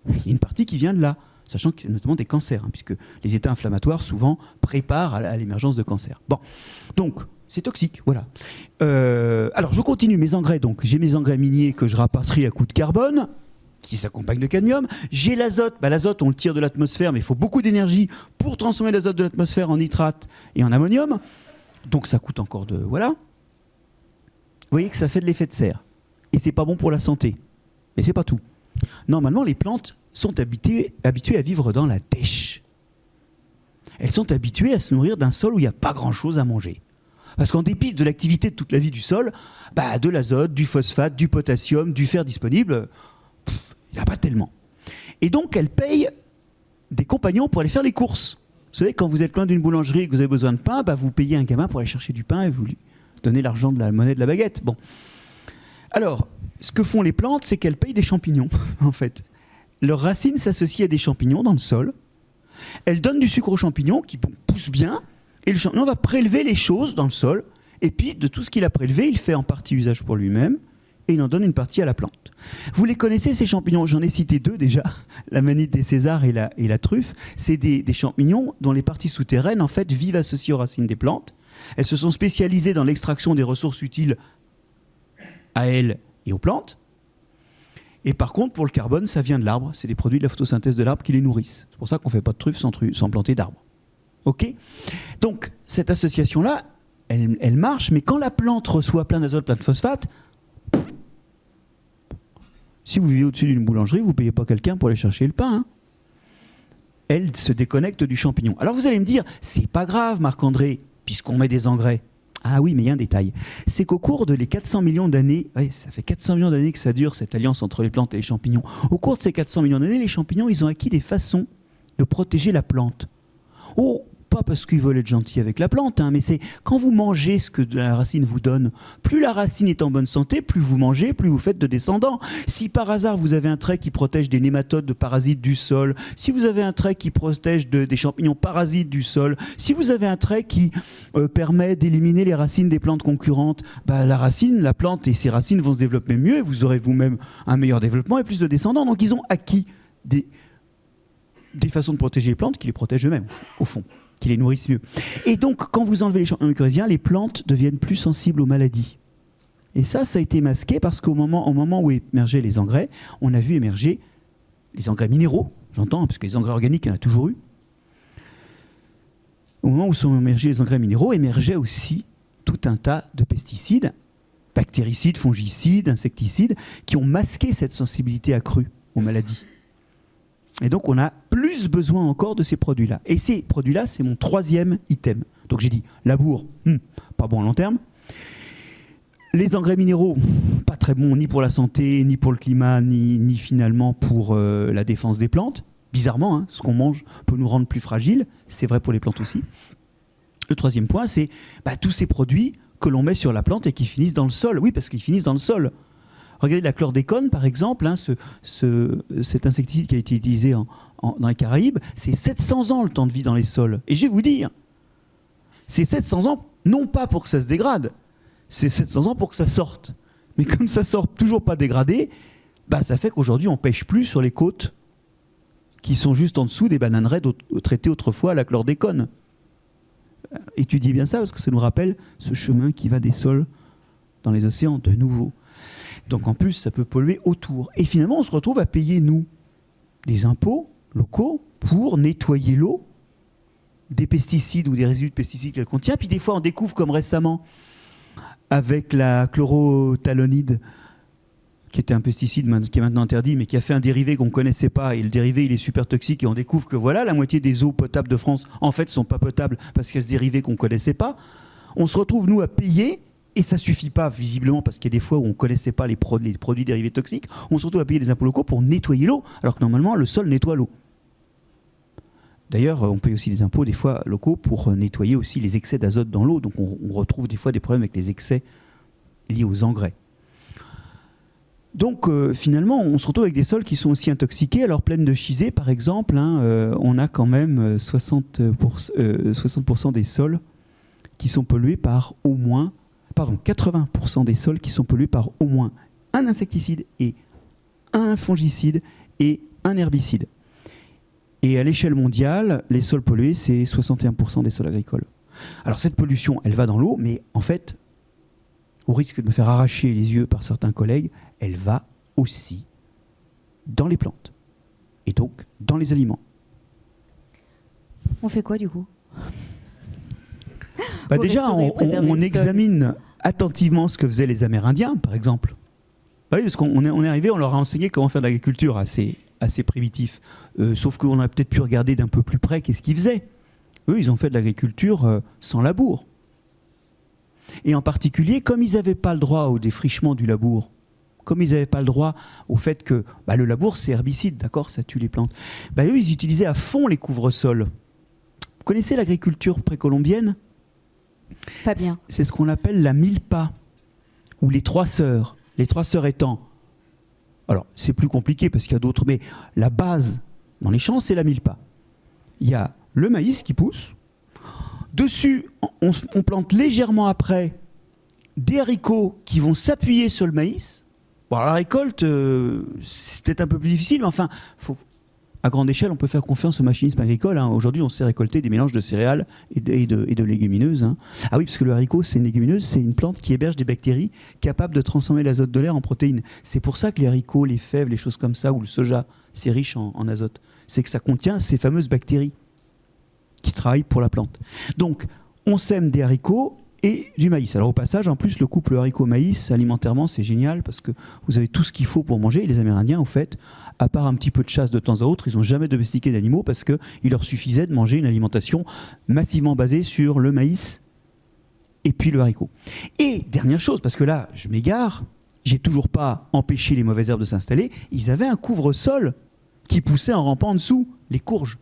Il y a une partie qui vient de là, sachant qu'il y a notamment des cancers, hein, puisque les états inflammatoires souvent préparent à l'émergence de cancer. Bon, donc c'est toxique, voilà. Alors je continue mes engrais. Donc j'ai mes engrais miniers que je rapatrie à coup de carbone, qui s'accompagne de cadmium. J'ai l'azote. L'azote, on le tire de l'atmosphère, mais il faut beaucoup d'énergie pour transformer l'azote de l'atmosphère en nitrate et en ammonium. Donc ça coûte encore de... Voilà. Vous voyez que ça fait de l'effet de serre. Et c'est pas bon pour la santé. Mais c'est pas tout. Normalement, les plantes sont habituées à vivre dans la dèche. Elles sont habituées à se nourrir d'un sol où il n'y a pas grand-chose à manger. Parce qu'en dépit de l'activité de toute la vie du sol, de l'azote, du phosphate, du potassium, du fer disponible... il n'y a pas tellement. Et donc, elle paye des compagnons pour aller faire les courses. Vous savez, quand vous êtes loin d'une boulangerie et que vous avez besoin de pain, vous payez un gamin pour aller chercher du pain et vous lui donnez l'argent de la monnaie de la baguette. Bon. Alors, ce que font les plantes, c'est qu'elles payent des champignons, en fait. Leurs racines s'associent à des champignons dans le sol. Elles donnent du sucre aux champignons qui poussent bien. Et le champignon va prélever les choses dans le sol. Et puis, de tout ce qu'il a prélevé, il fait en partie usage pour lui-même. et il en donne une partie à la plante. Vous les connaissez ces champignons? J'en ai cité 2 déjà, la manite des Césars et la truffe. C'est des champignons dont les parties souterraines en fait vivent associées aux racines des plantes. Elles se sont spécialisées dans l'extraction des ressources utiles à elles et aux plantes. Et par contre, pour le carbone, ça vient de l'arbre. C'est des produits de la photosynthèse de l'arbre qui les nourrissent. C'est pour ça qu'on ne fait pas de truffes sans planter d'arbres. Ok? Donc, cette association-là, elle marche, mais quand la plante reçoit plein d'azote, plein de phosphate, si vous vivez au-dessus d'une boulangerie, vous ne payez pas quelqu'un pour aller chercher le pain. Hein. Elle se déconnecte du champignon. Alors vous allez me dire, c'est pas grave, Marc-André, puisqu'on met des engrais. Ah oui, mais il y a un détail. C'est qu'au cours de les 400 millions d'années, ça fait 400 millions d'années que ça dure, cette alliance entre les plantes et les champignons. Au cours de ces 400 millions d'années, les champignons, ils ont acquis des façons de protéger la plante. Oh, pas parce qu'ils veulent être gentils avec la plante, hein, mais c'est quand vous mangez ce que la racine vous donne, plus la racine est en bonne santé, plus vous mangez, plus vous faites de descendants. Si par hasard vous avez un trait qui protège des nématodes de parasites du sol, si vous avez un trait qui protège des champignons parasites du sol, si vous avez un trait qui permet d'éliminer les racines des plantes concurrentes, bah, la plante et ses racines vont se développer mieux et vous aurez vous-même un meilleur développement et plus de descendants. Donc ils ont acquis des façons de protéger les plantes qui les protègent eux-mêmes, au fond, qui les nourrissent mieux. Et donc, quand vous enlevez les champignons mycorhiziens, les plantes deviennent plus sensibles aux maladies. Et ça a été masqué parce qu'au moment où émergeaient les engrais, on a vu émerger les engrais minéraux, j'entends, parce que les engrais organiques, il y en a toujours eu. Au moment où sont émergés les engrais minéraux, émergeait aussi tout un tas de pesticides, bactéricides, fongicides, insecticides, qui ont masqué cette sensibilité accrue aux maladies. Et donc, on a plus besoin encore de ces produits-là. Et ces produits-là, c'est mon 3e item. Donc, j'ai dit, labour, pas bon à long terme. Les engrais minéraux, pas très bons ni pour la santé, ni pour le climat, ni finalement pour la défense des plantes. Bizarrement, hein, ce qu'on mange peut nous rendre plus fragiles. C'est vrai pour les plantes aussi. Le 3e point, c'est tous ces produits que l'on met sur la plante et qui finissent dans le sol. Oui, parce qu'ils finissent dans le sol. Regardez la chlordécone, par exemple, hein, cet insecticide qui a été utilisé dans les Caraïbes, c'est 700 ans le temps de vie dans les sols. Et je vais vous dire, c'est 700 ans, non pas pour que ça se dégrade, c'est 700 ans pour que ça sorte. Mais comme ça sort toujours pas dégradé, ça fait qu'aujourd'hui on pêche plus sur les côtes qui sont juste en dessous des bananeraies traitées autrefois à la chlordécone. Étudiez bien ça parce que ça nous rappelle ce chemin qui va des sols dans les océans de nouveau. Donc en plus, ça peut polluer autour. Et finalement, on se retrouve à payer, nous, des impôts locaux pour nettoyer l'eau des pesticides ou des résidus de pesticides qu'elle contient. Puis des fois, on découvre, comme récemment, avec la chlorothalonide, qui était un pesticide qui est maintenant interdit, mais qui a fait un dérivé qu'on ne connaissait pas. Et le dérivé, il est super toxique. Et on découvre que voilà, la moitié des eaux potables de France, en fait, ne sont pas potables parce qu'il y a ce dérivé qu'on ne connaissait pas. On se retrouve, nous, à payer. Et ça ne suffit pas, visiblement, parce qu'il y a des fois où on ne connaissait pas les produits dérivés toxiques. On se retrouve à payer des impôts locaux pour nettoyer l'eau, alors que normalement, le sol nettoie l'eau. D'ailleurs, on paye aussi des impôts, des fois, locaux pour nettoyer aussi les excès d'azote dans l'eau. Donc, on retrouve des fois des problèmes avec les excès liés aux engrais. Donc, finalement, on se retrouve avec des sols qui sont aussi intoxiqués. Alors, plaine de Chizé, par exemple, hein, on a quand même 60% des sols qui sont pollués par au moins... 80% des sols qui sont pollués par au moins un insecticide et un fongicide et un herbicide. Et à l'échelle mondiale, les sols pollués, c'est 61% des sols agricoles. Alors cette pollution, elle va dans l'eau, mais en fait, au risque de me faire arracher les yeux par certains collègues, elle va aussi dans les plantes. Et donc dans les aliments. On fait quoi du coup ? Déjà, on examine attentivement ce que faisaient les Amérindiens, par exemple. Oui, parce qu'on est arrivé, on leur a enseigné comment faire de l'agriculture assez primitif. Sauf qu'on a peut-être pu regarder d'un peu plus près qu'est-ce qu'ils faisaient. Eux, ils ont fait de l'agriculture sans labour. Et en particulier, comme ils n'avaient pas le droit au défrichement du labour, comme ils n'avaient pas le droit au fait que le labour, c'est herbicide, d'accord, ça tue les plantes. Eux, ils utilisaient à fond les couvre-sols. Vous connaissez l'agriculture précolombienne ? Pas bien. C'est ce qu'on appelle la milpa, ou les 3 sœurs. Les 3 sœurs étant... Alors, c'est plus compliqué parce qu'il y a d'autres, mais la base dans les champs, c'est la milpa. Il y a le maïs qui pousse. Dessus, on plante légèrement après des haricots qui vont s'appuyer sur le maïs. Bon, alors, la récolte, c'est peut-être un peu plus difficile, mais enfin, à grande échelle, on peut faire confiance au machinisme agricole. Hein. Aujourd'hui, on sait récolter des mélanges de céréales et de légumineuses. Hein. Ah oui, parce que le haricot, c'est une légumineuse, c'est une plante qui héberge des bactéries capables de transformer l'azote de l'air en protéines. C'est pour ça que les haricots, les fèves, les choses comme ça, ou le soja, c'est riche en azote. C'est que ça contient ces fameuses bactéries qui travaillent pour la plante. Donc, on sème des haricots et du maïs. Alors au passage, en plus, le couple haricot-maïs, alimentairement, c'est génial parce que vous avez tout ce qu'il faut pour manger. Et les Amérindiens, en fait, à part un petit peu de chasse de temps à autre, ils n'ont jamais domestiqué d'animaux parce qu'il leur suffisait de manger une alimentation massivement basée sur le maïs et puis le haricot. Et dernière chose, parce que là, je m'égare, j'ai toujours pas empêché les mauvaises herbes de s'installer, ils avaient un couvre-sol qui poussait en rampant en dessous, les courges.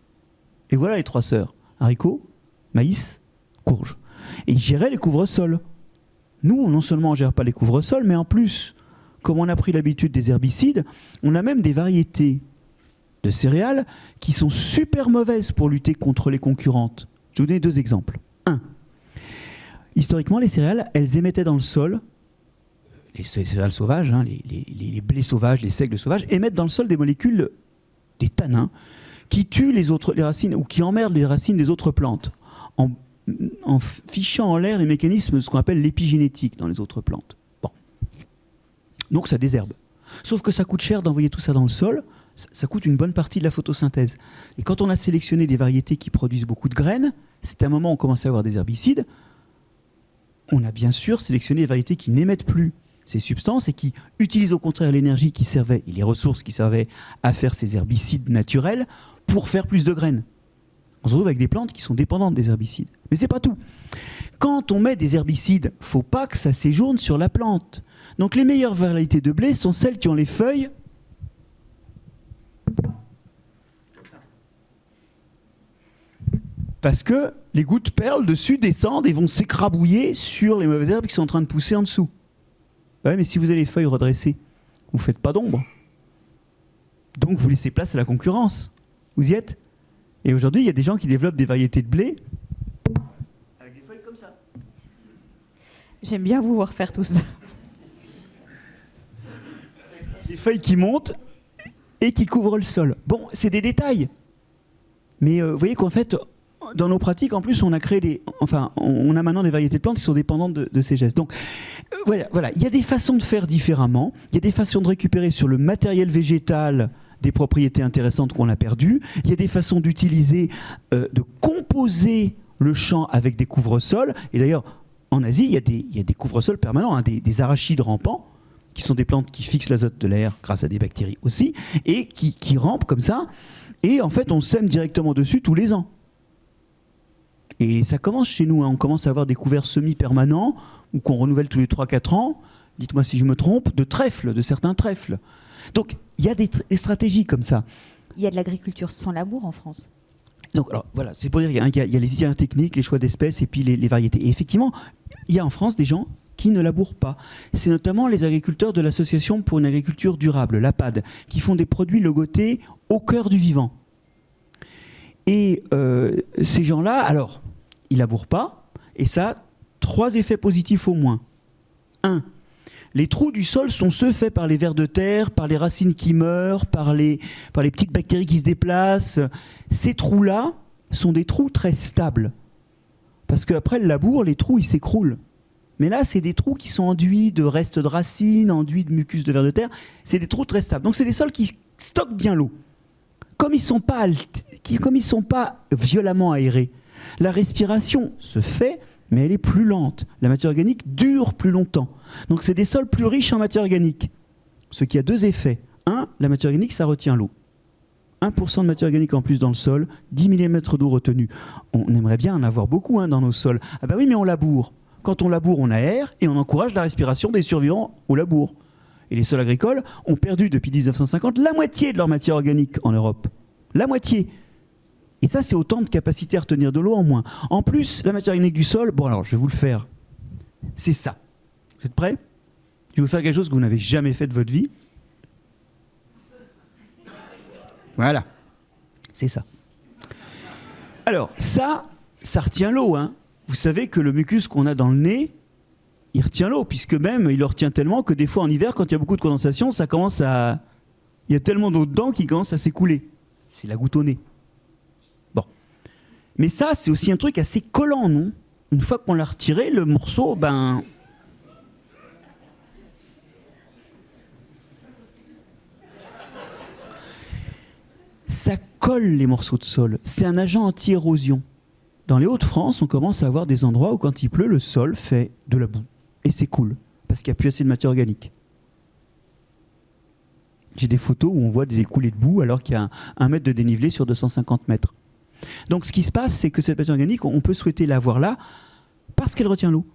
Et voilà les trois sœurs, haricots, maïs, courges. Et ils géraient les couvre-sols. Nous, non seulement on ne gère pas les couvre-sols, mais en plus, comme on a pris l'habitude des herbicides, on a même des variétés de céréales qui sont super mauvaises pour lutter contre les concurrentes. Je vais vous donner deux exemples. Un, historiquement, les céréales, elles émettaient dans le sol, les céréales sauvages, hein, les blés sauvages, les seigles sauvages, émettent dans le sol des molécules, des tanins, qui tuent les racines, ou qui emmerdent les racines des autres plantes, en fichant en l'air les mécanismes de ce qu'on appelle l'épigénétique dans les autres plantes. Bon. Donc ça désherbe. Sauf que ça coûte cher d'envoyer tout ça dans le sol, ça coûte une bonne partie de la photosynthèse. Et quand on a sélectionné des variétés qui produisent beaucoup de graines, c'est à un moment où on commence à avoir des herbicides, on a bien sûr sélectionné des variétés qui n'émettent plus ces substances et qui utilisent au contraire l'énergie qui servait, et les ressources qui servaient à faire ces herbicides naturels pour faire plus de graines. On se retrouve avec des plantes qui sont dépendantes des herbicides. Mais c'est pas tout. Quand on met des herbicides, faut pas que ça séjourne sur la plante. Donc les meilleures variétés de blé sont celles qui ont les feuilles parce que les gouttes perles dessus descendent et vont s'écrabouiller sur les mauvaises herbes qui sont en train de pousser en dessous. Ouais, mais si vous avez les feuilles redressées, vous ne faites pas d'ombre. Donc vous laissez place à la concurrence. Vous y êtes ? Et aujourd'hui, il y a des gens qui développent des variétés de blé avec des feuilles comme ça. J'aime bien vous voir faire tout ça. Des feuilles qui montent et qui couvrent le sol. Bon, c'est des détails. Mais vous voyez qu'en fait, dans nos pratiques, en plus, on a créé on a maintenant des variétés de plantes qui sont dépendantes de ces gestes. Donc, voilà. Il y a des façons de faire différemment. Il y a des façons de récupérer sur le matériel végétal des propriétés intéressantes qu'on a perdues. Il y a des façons d'utiliser, de composer le champ avec des couvre-sols. Et d'ailleurs, en Asie, il y a des couvre-sols permanents, hein, des arachides rampants, qui sont des plantes qui fixent l'azote de l'air grâce à des bactéries aussi, et qui rampent comme ça. Et en fait, on sème directement dessus tous les ans. Et ça commence chez nous, hein. On commence à avoir des couverts semi-permanents, ou qu'on renouvelle tous les 3-4 ans, dites-moi si je me trompe, de certains trèfles. Donc, il y a des stratégies comme ça. Il y a de l'agriculture sans labour en France. Donc, alors, voilà, c'est pour dire qu'il y a les idées techniques, les choix d'espèces et puis les variétés. Et effectivement, il y a en France des gens qui ne labourent pas. C'est notamment les agriculteurs de l'Association pour une agriculture durable, l'APAD, qui font des produits logotés au cœur du vivant. Et ces gens-là, alors, ils labourent pas, et ça a 3 effets positifs au moins. 1. Les trous du sol sont ceux faits par les vers de terre, par les racines qui meurent, par les petites bactéries qui se déplacent. Ces trous-là sont des trous très stables. Parce qu'après le labour, les trous, ils s'écroulent. Mais là, c'est des trous qui sont enduits de restes de racines, enduits de mucus de vers de terre. C'est des trous très stables. Donc c'est des sols qui stockent bien l'eau. Comme ils ne sont pas violemment aérés, la respiration se fait, mais elle est plus lente. La matière organique dure plus longtemps. Donc c'est des sols plus riches en matière organique. Ce qui a 2 effets. 1, la matière organique, ça retient l'eau. 1% de matière organique en plus dans le sol, 10 mm d'eau retenue. On aimerait bien en avoir beaucoup dans nos sols. Ah ben oui, mais on laboure. Quand on laboure, on aère et on encourage la respiration des survivants au labour. Et les sols agricoles ont perdu depuis 1950 la moitié de leur matière organique en Europe. La moitié. Et ça, c'est autant de capacité à retenir de l'eau en moins. En plus, la matière organique du sol, bon alors, je vais vous le faire. C'est ça. Vous êtes prêts ? Je vais vous faire quelque chose que vous n'avez jamais fait de votre vie. Voilà. C'est ça. Alors, ça retient l'eau. Hein. Vous savez que le mucus qu'on a dans le nez, il retient l'eau, puisque même il le retient tellement que des fois en hiver, quand il y a beaucoup de condensation, ça commence à... Il y a tellement d'eau dedans qu'il commence à s'écouler. C'est la goutte au nez. Bon. Mais ça, c'est aussi un truc assez collant, non? Une fois qu'on l'a retiré, le morceau, ben... ça colle les morceaux de sol. C'est un agent anti-érosion. Dans les Hauts-de-France, on commence à avoir des endroits où quand il pleut, le sol fait de la boue. Et c'est cool, parce qu'il n'y a plus assez de matière organique. J'ai des photos où on voit des coulées de boue alors qu'il y a 1 mètre de dénivelé sur 250 mètres. Donc ce qui se passe, c'est que cette matière organique, on peut souhaiter l'avoir là parce qu'elle retient l'eau,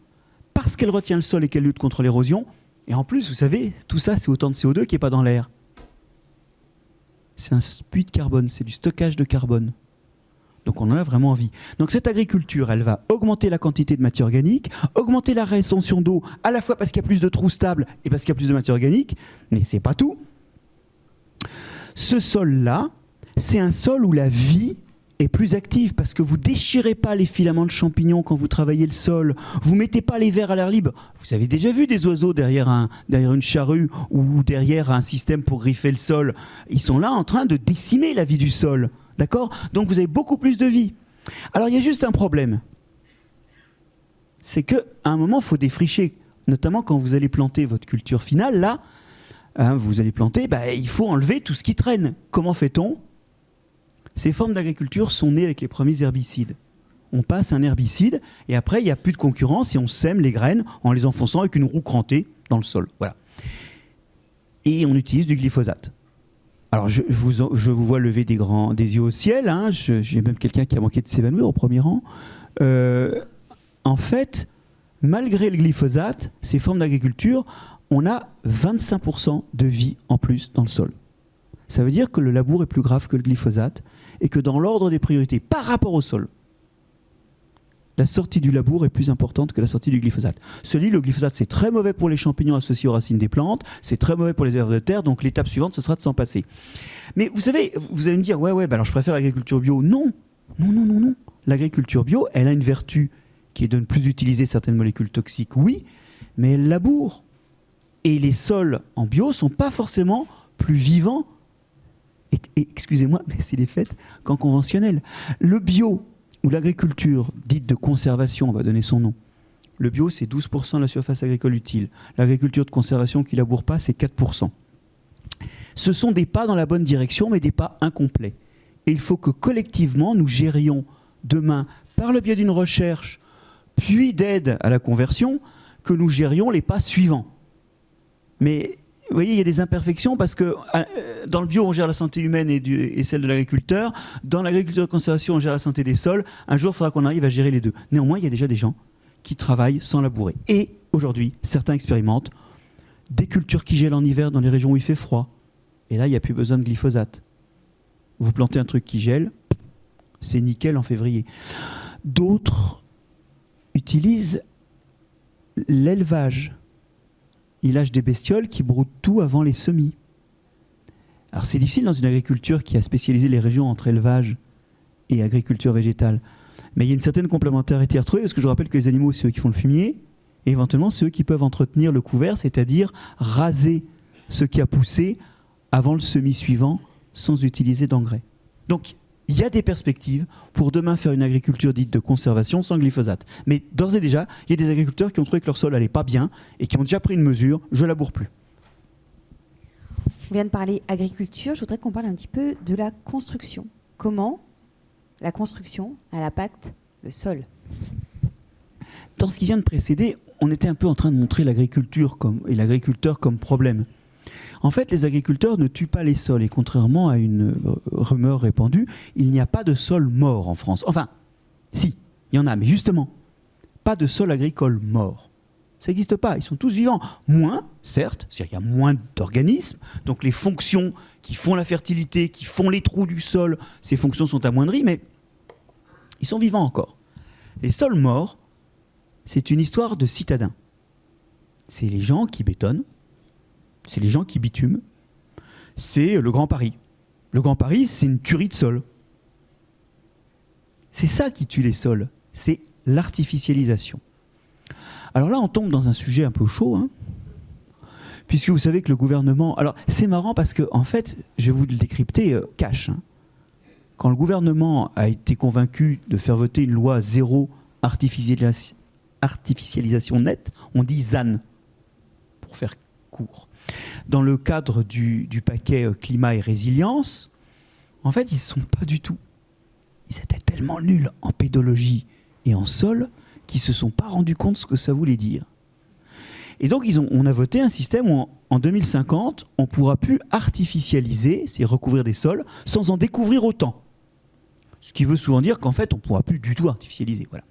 parce qu'elle retient le sol et qu'elle lutte contre l'érosion. Et en plus, vous savez, tout ça, c'est autant de CO2 qui n'est pas dans l'air. C'est un puits de carbone, c'est du stockage de carbone. Donc on en a vraiment envie. Donc cette agriculture, elle va augmenter la quantité de matière organique, augmenter la rétention d'eau, à la fois parce qu'il y a plus de trous stables et parce qu'il y a plus de matière organique, mais c'est pas tout. Ce sol-là, c'est un sol où la vie est plus active parce que vous déchirez pas les filaments de champignons quand vous travaillez le sol, vous mettez pas les vers à l'air libre. Vous avez déjà vu des oiseaux derrière une charrue ou derrière un système pour griffer le sol. Ils sont là en train de décimer la vie du sol. D'accord ? Donc vous avez beaucoup plus de vie. Alors il y a juste un problème. C'est qu'à un moment, il faut défricher. Notamment quand vous allez planter votre culture finale, là, vous allez planter, il faut enlever tout ce qui traîne. Comment fait-on ? Ces formes d'agriculture sont nées avec les premiers herbicides. On passe un herbicide et après, il n'y a plus de concurrence et on sème les graines en les enfonçant avec une roue crantée dans le sol. Voilà. Et on utilise du glyphosate. Alors, je vous vois lever des yeux au ciel. Hein. J'ai même quelqu'un qui a manqué de s'évanouir au premier rang. En fait, malgré le glyphosate, ces formes d'agriculture, on a 25% de vie en plus dans le sol. Ça veut dire que le labour est plus grave que le glyphosate et que dans l'ordre des priorités par rapport au sol, la sortie du labour est plus importante que la sortie du glyphosate. Le glyphosate, c'est très mauvais pour les champignons associés aux racines des plantes, c'est très mauvais pour les vers de terre, donc l'étape suivante, ce sera de s'en passer. Mais vous savez, vous allez me dire, alors je préfère l'agriculture bio. Non. L'agriculture bio, elle a une vertu qui est de ne plus utiliser certaines molécules toxiques, oui, mais elle laboure. Et les sols en bio ne sont pas forcément plus vivants, excusez-moi, mais c'est les faits, qu'en conventionnel. Le bio, ou l'agriculture dite de conservation, on va donner son nom. Le bio, c'est 12% de la surface agricole utile. L'agriculture de conservation qui ne laboure pas, c'est 4%. Ce sont des pas dans la bonne direction, mais des pas incomplets. Et il faut que collectivement, nous gérions demain, par le biais d'une recherche, puis d'aide à la conversion, que nous gérions les pas suivants. Mais vous voyez, il y a des imperfections parce que dans le bio, on gère la santé humaine et celle de l'agriculteur. Dans l'agriculture de conservation, on gère la santé des sols. Un jour, il faudra qu'on arrive à gérer les deux. Néanmoins, il y a déjà des gens qui travaillent sans labourer. Et aujourd'hui, certains expérimentent des cultures qui gèlent en hiver dans les régions où il fait froid. Et là, il n'y a plus besoin de glyphosate. Vous plantez un truc qui gèle, c'est nickel en février. D'autres utilisent l'élevage. Il lâche des bestioles qui broutent tout avant les semis. Alors c'est difficile dans une agriculture qui a spécialisé les régions entre élevage et agriculture végétale. Mais il y a une certaine complémentarité à retrouver, parce que je rappelle que les animaux, c'est eux qui font le fumier, et éventuellement c'est eux qui peuvent entretenir le couvert, c'est-à-dire raser ce qui a poussé avant le semis suivant, sans utiliser d'engrais. Donc il y a des perspectives pour demain faire une agriculture dite de conservation sans glyphosate. Mais d'ores et déjà, il y a des agriculteurs qui ont trouvé que leur sol n'allait pas bien et qui ont déjà pris une mesure, je ne laboure plus. On vient de parler agriculture, je voudrais qu'on parle un petit peu de la construction. Comment la construction, elle impacte le sol? Dans ce qui vient de précéder, on était un peu en train de montrer l'agriculture et l'agriculteur comme problème. En fait, les agriculteurs ne tuent pas les sols et contrairement à une rumeur répandue, il n'y a pas de sol mort en France. Enfin, si, il y en a, mais justement, pas de sol agricole mort. Ça n'existe pas, ils sont tous vivants. Moins, certes, c'est-à-dire qu'il y a moins d'organismes, donc les fonctions qui font la fertilité, qui font les trous du sol, ces fonctions sont amoindries, mais ils sont vivants encore. Les sols morts, c'est une histoire de citadins. C'est les gens qui bétonnent, c'est les gens qui bitument, c'est le Grand Paris. Le Grand Paris, c'est une tuerie de sol. C'est ça qui tue les sols, c'est l'artificialisation. Alors là, on tombe dans un sujet un peu chaud, hein, puisque vous savez que le gouvernement... Alors, c'est marrant parce que, en fait, je vais vous le décrypter cash. Hein. Quand le gouvernement a été convaincu de faire voter une loi zéro artificialisation nette, on dit ZAN, pour faire court. Dans le cadre du paquet climat et résilience, en fait, ils ne sont pas du tout. Ils étaient tellement nuls en pédologie et en sol qu'ils ne se sont pas rendus compte de ce que ça voulait dire. Et donc, on a voté un système où, en 2050, on ne pourra plus artificialiser, c'est recouvrir des sols, sans en découvrir autant. Ce qui veut souvent dire qu'en fait, on ne pourra plus du tout artificialiser. Voilà.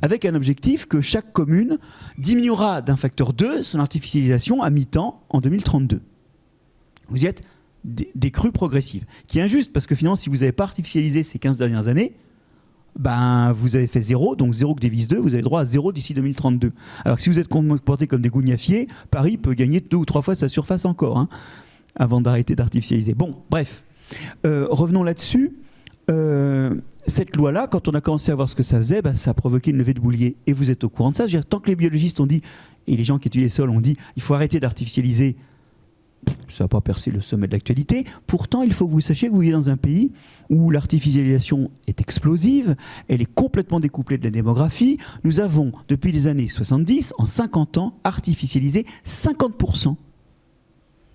Avec un objectif que chaque commune diminuera d'un facteur 2 son artificialisation à mi-temps en 2032. Vous y êtes des crues progressives. Qui est injuste, parce que finalement, si vous n'avez pas artificialisé ces 15 dernières années, ben, vous avez fait 0, donc 0 que divise 2, vous avez droit à 0 d'ici 2032. Alors que si vous êtes comporté comme des gougnafiers, Paris peut gagner 2 ou 3 fois sa surface encore, hein, avant d'arrêter d'artificialiser. Bon, bref. Revenons là-dessus. Cette loi-là, quand on a commencé à voir ce que ça faisait, bah, ça a provoqué une levée de boulier. Et vous êtes au courant de ça. Je veux dire, tant que les biologistes ont dit, et les gens qui étudient les sols ont dit, il faut arrêter d'artificialiser, ça n'a pas percé le sommet de l'actualité. Pourtant, il faut que vous sachiez que vous vivez dans un pays où l'artificialisation est explosive, elle est complètement découplée de la démographie. Nous avons, depuis les années 70, en 50 ans, artificialisé 50%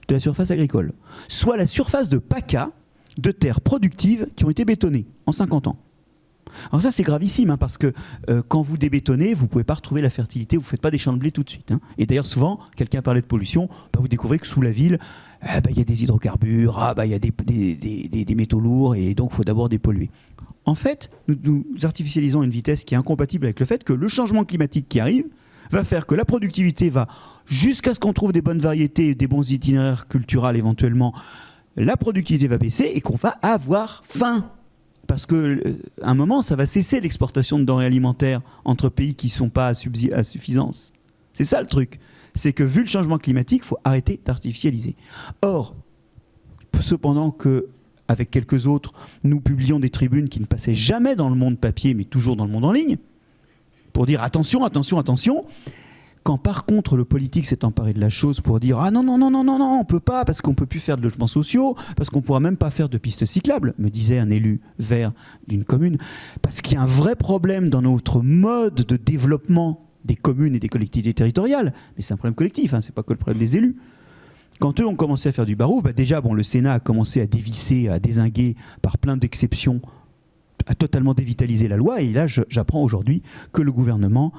de la surface agricole. Soit la surface de PACA, de terres productives qui ont été bétonnées en 50 ans. Alors ça, c'est gravissime, hein, parce que quand vous débétonnez, vous ne pouvez pas retrouver la fertilité, vous ne faites pas des champs de blé tout de suite. Hein. Et d'ailleurs, souvent, quelqu'un parlait de pollution, bah, vous découvrez que sous la ville, y a des hydrocarbures, il y a des métaux lourds, et donc il faut d'abord dépolluer. En fait, nous artificialisons à une vitesse qui est incompatible avec le fait que le changement climatique qui arrive va faire que la productivité va, jusqu'à ce qu'on trouve des bonnes variétés, des bons itinéraires culturels éventuellement, la productivité va baisser et qu'on va avoir faim. Parce qu'à un moment, ça va cesser l'exportation de denrées alimentaires entre pays qui ne sont pas à suffisance. C'est ça le truc. C'est que vu le changement climatique, il faut arrêter d'artificialiser. Or, cependant qu'avec quelques autres, nous publions des tribunes qui ne passaient jamais dans le monde papier, mais toujours dans le monde en ligne, pour dire attention, attention, attention. Quand par contre le politique s'est emparé de la chose pour dire ah non, on peut pas, parce qu'on peut plus faire de logements sociaux, parce qu'on pourra même pas faire de pistes cyclables, me disait un élu vert d'une commune, parce qu'il y a un vrai problème dans notre mode de développement des communes et des collectivités territoriales, mais c'est un problème collectif, hein, c'est pas que le problème des élus. Quand eux ont commencé à faire du barouf, déjà le Sénat a commencé à dévisser, à dézinguer par plein d'exceptions, à totalement dévitaliser la loi, et là j'apprends aujourd'hui que le gouvernement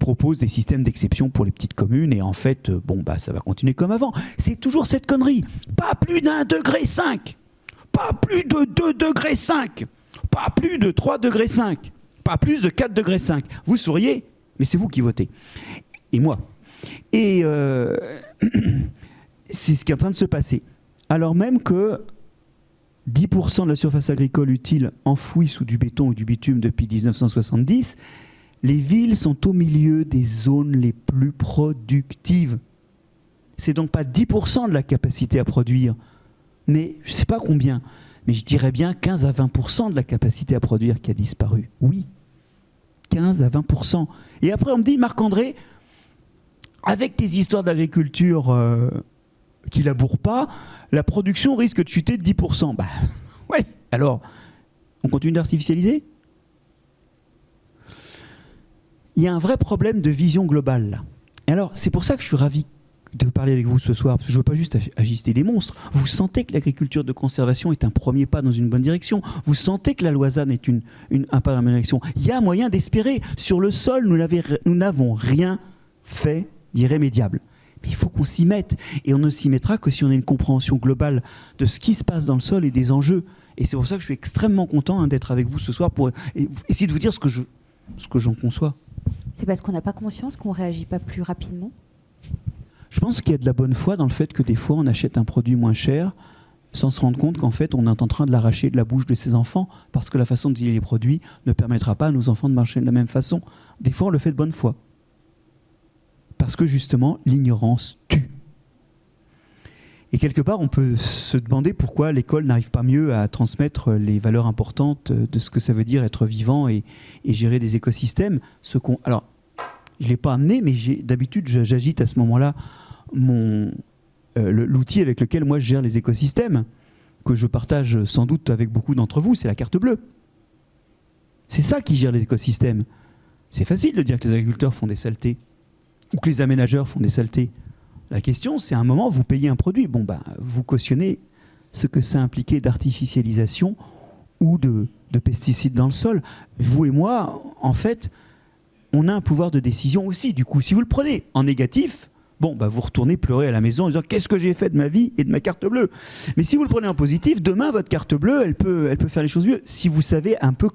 propose des systèmes d'exception pour les petites communes, et en fait, ça va continuer comme avant. C'est toujours cette connerie. Pas plus d'1,5 degré, pas plus de 2,5 degrés, pas plus de 3,5 degrés, pas plus de 4,5 degrés. Vous souriez, mais c'est vous qui votez. Et moi. Et c'est ce qui est en train de se passer. Alors même que 10% de la surface agricole utile enfouie sous du béton ou du bitume depuis 1970, les villes sont au milieu des zones les plus productives. C'est donc pas 10% de la capacité à produire, mais je ne sais pas combien, mais je dirais bien 15 à 20% de la capacité à produire qui a disparu. Oui, 15 à 20%. Et après on me dit, Marc-André, avec tes histoires d'agriculture qui labourent pas, la production risque de chuter de 10%. Bah ouais, alors, on continue d'artificialiser ? Il y a un vrai problème de vision globale là. Et alors, c'est pour ça que je suis ravi de parler avec vous ce soir, parce que je ne veux pas juste agiter les monstres. Vous sentez que l'agriculture de conservation est un premier pas dans une bonne direction. Vous sentez que la loi ZAN est un pas dans la bonne direction. Il y a moyen d'espérer. Sur le sol, nous n'avons rien fait d'irrémédiable. Mais il faut qu'on s'y mette. Et on ne s'y mettra que si on a une compréhension globale de ce qui se passe dans le sol et des enjeux. Et c'est pour ça que je suis extrêmement content d'être avec vous ce soir pour essayer de vous dire ce que j'en conçois. C'est parce qu'on n'a pas conscience qu'on ne réagit pas plus rapidement ? Je pense qu'il y a de la bonne foi dans le fait que des fois on achète un produit moins cher sans se rendre compte qu'en fait on est en train de l'arracher de la bouche de ses enfants parce que la façon de dealer les produits ne permettra pas à nos enfants de marcher de la même façon. Des fois on le fait de bonne foi. Parce que justement l'ignorance tue. Et quelque part on peut se demander pourquoi l'école n'arrive pas mieux à transmettre les valeurs importantes de ce que ça veut dire être vivant et gérer des écosystèmes. Alors, je ne l'ai pas amené, mais d'habitude, j'agite à ce moment-là l'outil avec lequel moi je gère les écosystèmes, que je partage sans doute avec beaucoup d'entre vous, c'est la carte bleue. C'est ça qui gère les écosystèmes. C'est facile de dire que les agriculteurs font des saletés, ou que les aménageurs font des saletés. La question, c'est à un moment, vous payez un produit. Bon, vous cautionnez ce que ça impliquait d'artificialisation ou de pesticides dans le sol. Vous et moi, en fait, on a un pouvoir de décision aussi. Du coup, si vous le prenez en négatif, vous retournez pleurer à la maison en disant « Qu'est-ce que j'ai fait de ma vie et de ma carte bleue ?» Mais si vous le prenez en positif, demain, votre carte bleue, elle peut faire les choses mieux. Si vous savez un peu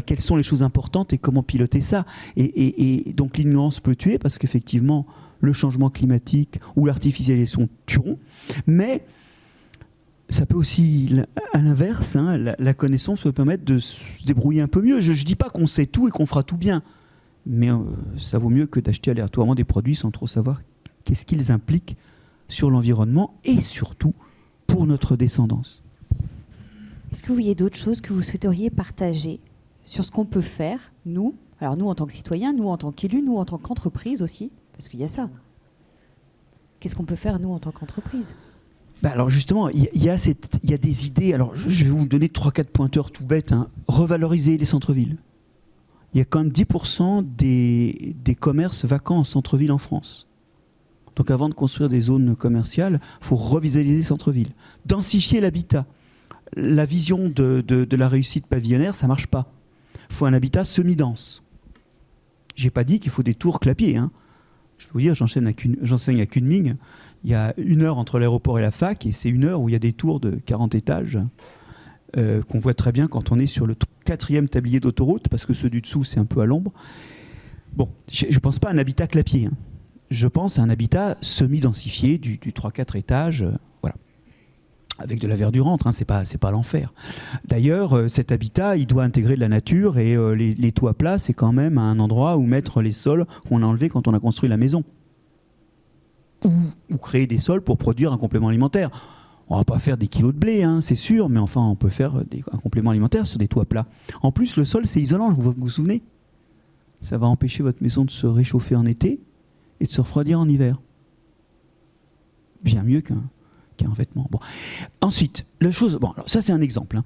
quelles sont les choses importantes et comment piloter ça. Et donc, l'ignorance peut tuer parce qu'effectivement, le changement climatique ou l'artificialisation tueront. Mais ça peut aussi, à l'inverse, la connaissance peut permettre de se débrouiller un peu mieux. Je ne dis pas qu'on sait tout et qu'on fera tout bien. Mais ça vaut mieux que d'acheter aléatoirement des produits sans trop savoir qu'est-ce qu'ils impliquent sur l'environnement et surtout pour notre descendance. Est-ce que vous voyez d'autres choses que vous souhaiteriez partager sur ce qu'on peut faire, nous en tant que citoyens, nous en tant qu'élus, nous en tant qu'entreprise aussi, parce qu'il y a ça. Qu'est-ce qu'on peut faire, nous, en tant qu'entreprise ? Alors justement, il y a des idées. Alors je vais vous donner 3-4 pointeurs tout bêtes. Revaloriser les centres-villes. Il y a quand même 10% des commerces vacants en centre-ville en France. Donc avant de construire des zones commerciales, il faut revitaliser les centres-villes. Densifier l'habitat. La vision de la réussite pavillonnaire, ça ne marche pas. Il faut un habitat semi-dense. Je n'ai pas dit qu'il faut des tours clapiers. Je peux vous dire, j'enseigne à Kunming. Il y a 1 heure entre l'aéroport et la fac, et c'est 1 heure où il y a des tours de 40 étages qu'on voit très bien quand on est sur le 4e tablier d'autoroute, parce que ceux du dessous, c'est un peu à l'ombre. Bon, je ne pense pas à un habitat clapier. Je pense à un habitat semi-densifié, du 3-4 étages, voilà, avec de la verdure entre, c'est pas l'enfer. D'ailleurs, cet habitat, il doit intégrer de la nature, et les toits plats, c'est quand même un endroit où mettre les sols qu'on a enlevés quand on a construit la maison. Ou créer des sols pour produire un complément alimentaire. On ne va pas faire des kilos de blé, c'est sûr, mais enfin, on peut faire un complément alimentaire sur des toits plats. En plus, le sol, c'est isolant, vous vous souvenez ? Ça va empêcher votre maison de se réchauffer en été et de se refroidir en hiver. Bien mieux qu'un vêtement. Bon. Ensuite, alors ça c'est un exemple.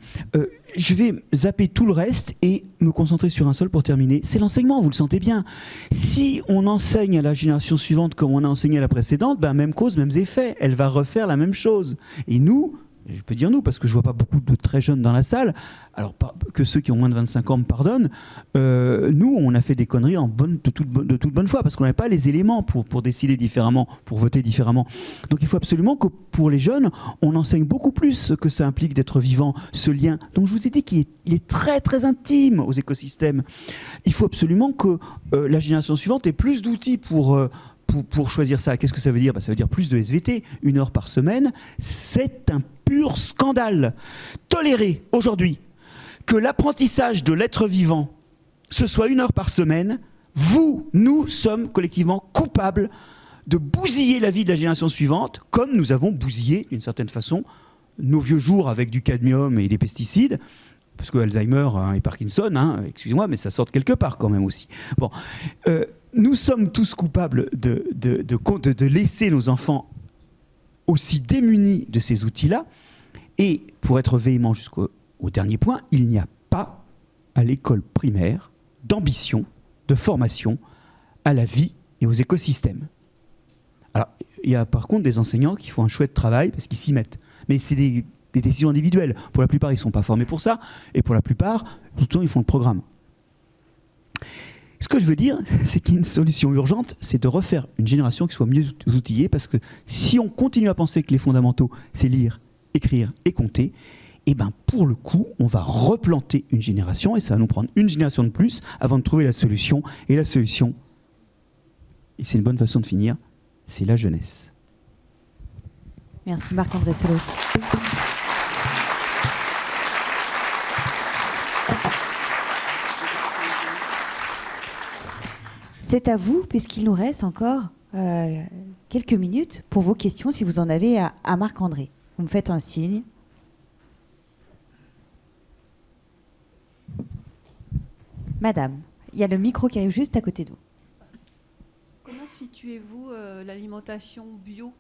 Je vais zapper tout le reste et me concentrer sur un seul pour terminer. C'est l'enseignement, vous le sentez bien. Si on enseigne à la génération suivante comme on a enseigné à la précédente, même cause, mêmes effets. Elle va refaire la même chose. Et nous, je peux dire nous, parce que je ne vois pas beaucoup de très jeunes dans la salle, alors que ceux qui ont moins de 25 ans me pardonnent, nous, on a fait des conneries de toute bonne foi, parce qu'on n'avait pas les éléments pour décider différemment, pour voter différemment. Donc il faut absolument que pour les jeunes, on enseigne beaucoup plus ce que ça implique d'être vivant, ce lien. Donc je vous ai dit qu'il est très très intime aux écosystèmes. Il faut absolument que la génération suivante ait plus d'outils pour choisir ça. Qu'est-ce que ça veut dire ? Ça veut dire plus de SVT, 1 heure par semaine. C'est un pur scandale. Tolérer aujourd'hui que l'apprentissage de l'être vivant, ce soit 1 heure par semaine, nous sommes collectivement coupables de bousiller la vie de la génération suivante, comme nous avons bousillé, d'une certaine façon, nos vieux jours avec du cadmium et des pesticides, parce que Alzheimer et Parkinson, excusez-moi, mais ça sort de quelque part quand même aussi. Bon, nous sommes tous coupables de laisser nos enfants aussi démunis de ces outils-là. Et pour être véhément jusqu'au dernier point, il n'y a pas à l'école primaire d'ambition, de formation à la vie et aux écosystèmes. Alors, il y a par contre des enseignants qui font un chouette travail parce qu'ils s'y mettent. Mais c'est des décisions individuelles. Pour la plupart, ils ne sont pas formés pour ça. Et pour la plupart, tout le temps, ils font le programme. Ce que je veux dire, c'est qu'il y a une solution urgente, c'est de refaire une génération qui soit mieux outillée, parce que si on continue à penser que les fondamentaux, c'est lire, écrire et compter, pour le coup, on va replanter une génération, et ça va nous prendre une génération de plus avant de trouver la solution. Et la solution, et c'est une bonne façon de finir, c'est la jeunesse. Merci Marc-André Solos. C'est à vous, puisqu'il nous reste encore quelques minutes pour vos questions, si vous en avez à Marc-André. Vous me faites un signe. Madame, il y a le micro qui arrive juste à côté de vous. situez-vous l'alimentation bio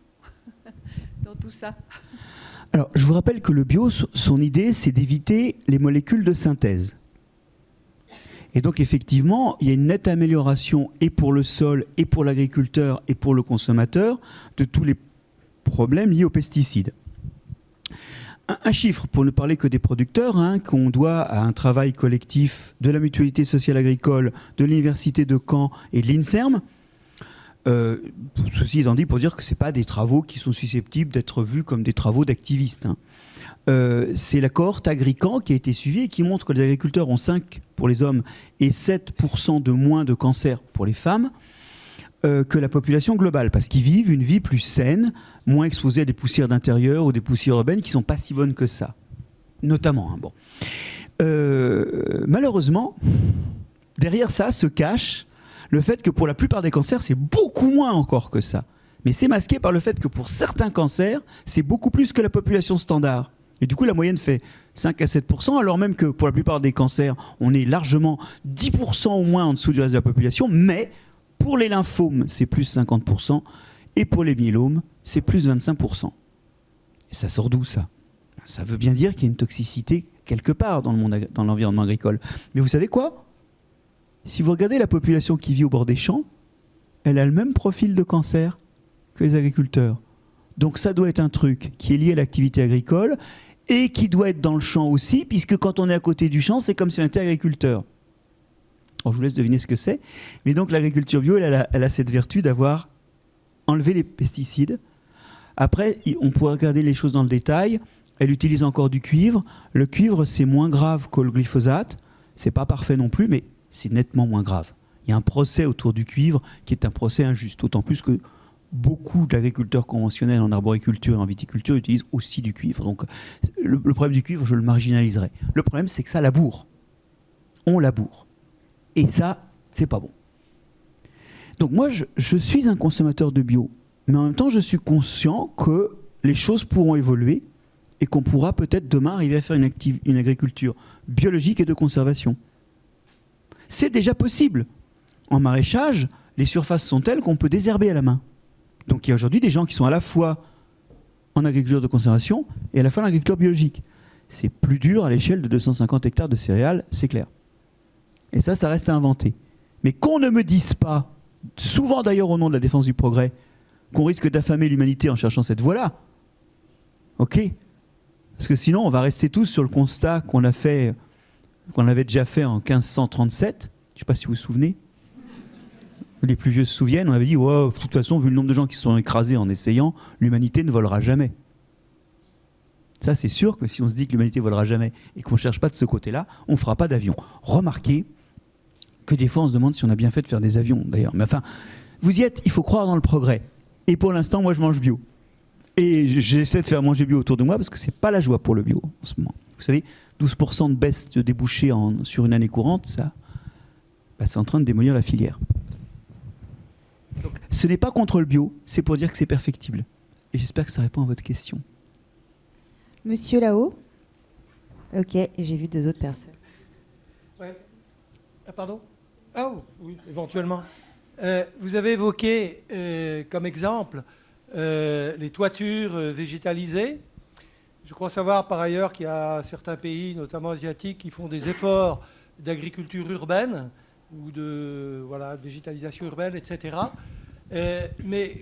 dans tout ça? Alors, je vous rappelle que le bio, son idée, c'est d'éviter les molécules de synthèse. Et donc, effectivement, il y a une nette amélioration et pour le sol, et pour l'agriculteur, et pour le consommateur, de tous les problèmes liés aux pesticides. Un chiffre, pour ne parler que des producteurs, qu'on doit à un travail collectif de la Mutualité sociale agricole, de l'Université de Caen et de l'INSERM. Ceci étant dit, pour dire que ce n'est pas des travaux qui sont susceptibles d'être vus comme des travaux d'activistes. C'est la cohorte Agrican qui a été suivie et qui montre que les agriculteurs ont 5 pour les hommes et 7% de moins de cancer pour les femmes que la population globale, parce qu'ils vivent une vie plus saine, moins exposés à des poussières d'intérieur ou des poussières urbaines qui ne sont pas si bonnes que ça, notamment. Bon. Malheureusement, derrière ça se cache le fait que pour la plupart des cancers, c'est beaucoup moins encore que ça. Mais c'est masqué par le fait que pour certains cancers, c'est beaucoup plus que la population standard. Et du coup, la moyenne fait 5 à 7%, alors même que pour la plupart des cancers, on est largement 10% au moins en dessous du reste de la population, mais pour les lymphomes, c'est plus 50%, et pour les myélomes, c'est plus 25%. Et ça sort d'où, ça? Ça veut bien dire qu'il y a une toxicité quelque part dans l'environnement agricole. Mais vous savez quoi? Si vous regardez la population qui vit au bord des champs, elle a le même profil de cancer que les agriculteurs. Donc ça doit être un truc qui est lié à l'activité agricole et qui doit être dans le champ aussi, puisque quand on est à côté du champ, c'est comme si on était agriculteur. Alors, je vous laisse deviner ce que c'est. Mais donc l'agriculture bio, elle a cette vertu d'avoir enlevé les pesticides. Après, on pourrait regarder les choses dans le détail. Elle utilise encore du cuivre. Le cuivre, c'est moins grave que le glyphosate. C'est pas parfait non plus, mais c'est nettement moins grave. Il y a un procès autour du cuivre qui est un procès injuste. D'autant plus que beaucoup d'agriculteurs conventionnels en arboriculture et en viticulture utilisent aussi du cuivre. Donc le problème du cuivre, je le marginaliserai. Le problème, c'est que ça laboure. On laboure. Et ça, c'est pas bon. Donc moi, je suis un consommateur de bio. Mais en même temps, je suis conscient que les choses pourront évoluer et qu'on pourra peut-être demain arriver à faire une agriculture biologique et de conservation. C'est déjà possible. En maraîchage, les surfaces sont telles qu'on peut désherber à la main. Donc il y a aujourd'hui des gens qui sont à la fois en agriculture de conservation et à la fois en agriculture biologique. C'est plus dur à l'échelle de 250 hectares de céréales, c'est clair. Et ça reste à inventer. Mais qu'on ne me dise pas, souvent d'ailleurs au nom de la défense du progrès, qu'on risque d'affamer l'humanité en cherchant cette voie-là. Ok? Parce que sinon, on va rester tous sur le constat qu'on avait déjà fait en 1537. Je ne sais pas si vous vous souvenez. Les plus vieux se souviennent, on avait dit, oh, de toute façon, vu le nombre de gens qui se sont écrasés en essayant, l'humanité ne volera jamais. Ça, c'est sûr que si on se dit que l'humanité ne volera jamais et qu'on ne cherche pas de ce côté-là, on ne fera pas d'avion. Remarquez que des fois, on se demande si on a bien fait de faire des avions, d'ailleurs. Mais enfin, vous y êtes, il faut croire dans le progrès. Et pour l'instant, moi, je mange bio. Et j'essaie de faire manger bio autour de moi parce que ce n'est pas la joie pour le bio en ce moment. Vous savez, 12% de baisse de débouchés sur une année courante, ça, c'est en train de démolir la filière. Donc, ce n'est pas contre le bio, c'est pour dire que c'est perfectible. Et j'espère que ça répond à votre question. Monsieur là-haut. Ok, j'ai vu 2 autres personnes. Ouais. Ah, pardon? Ah oui, éventuellement. Vous avez évoqué comme exemple les toitures végétalisées. Je crois savoir par ailleurs qu'il y a certains pays, notamment asiatiques, qui font des efforts d'agriculture urbaine ou de végétalisation urbaine, etc. Mais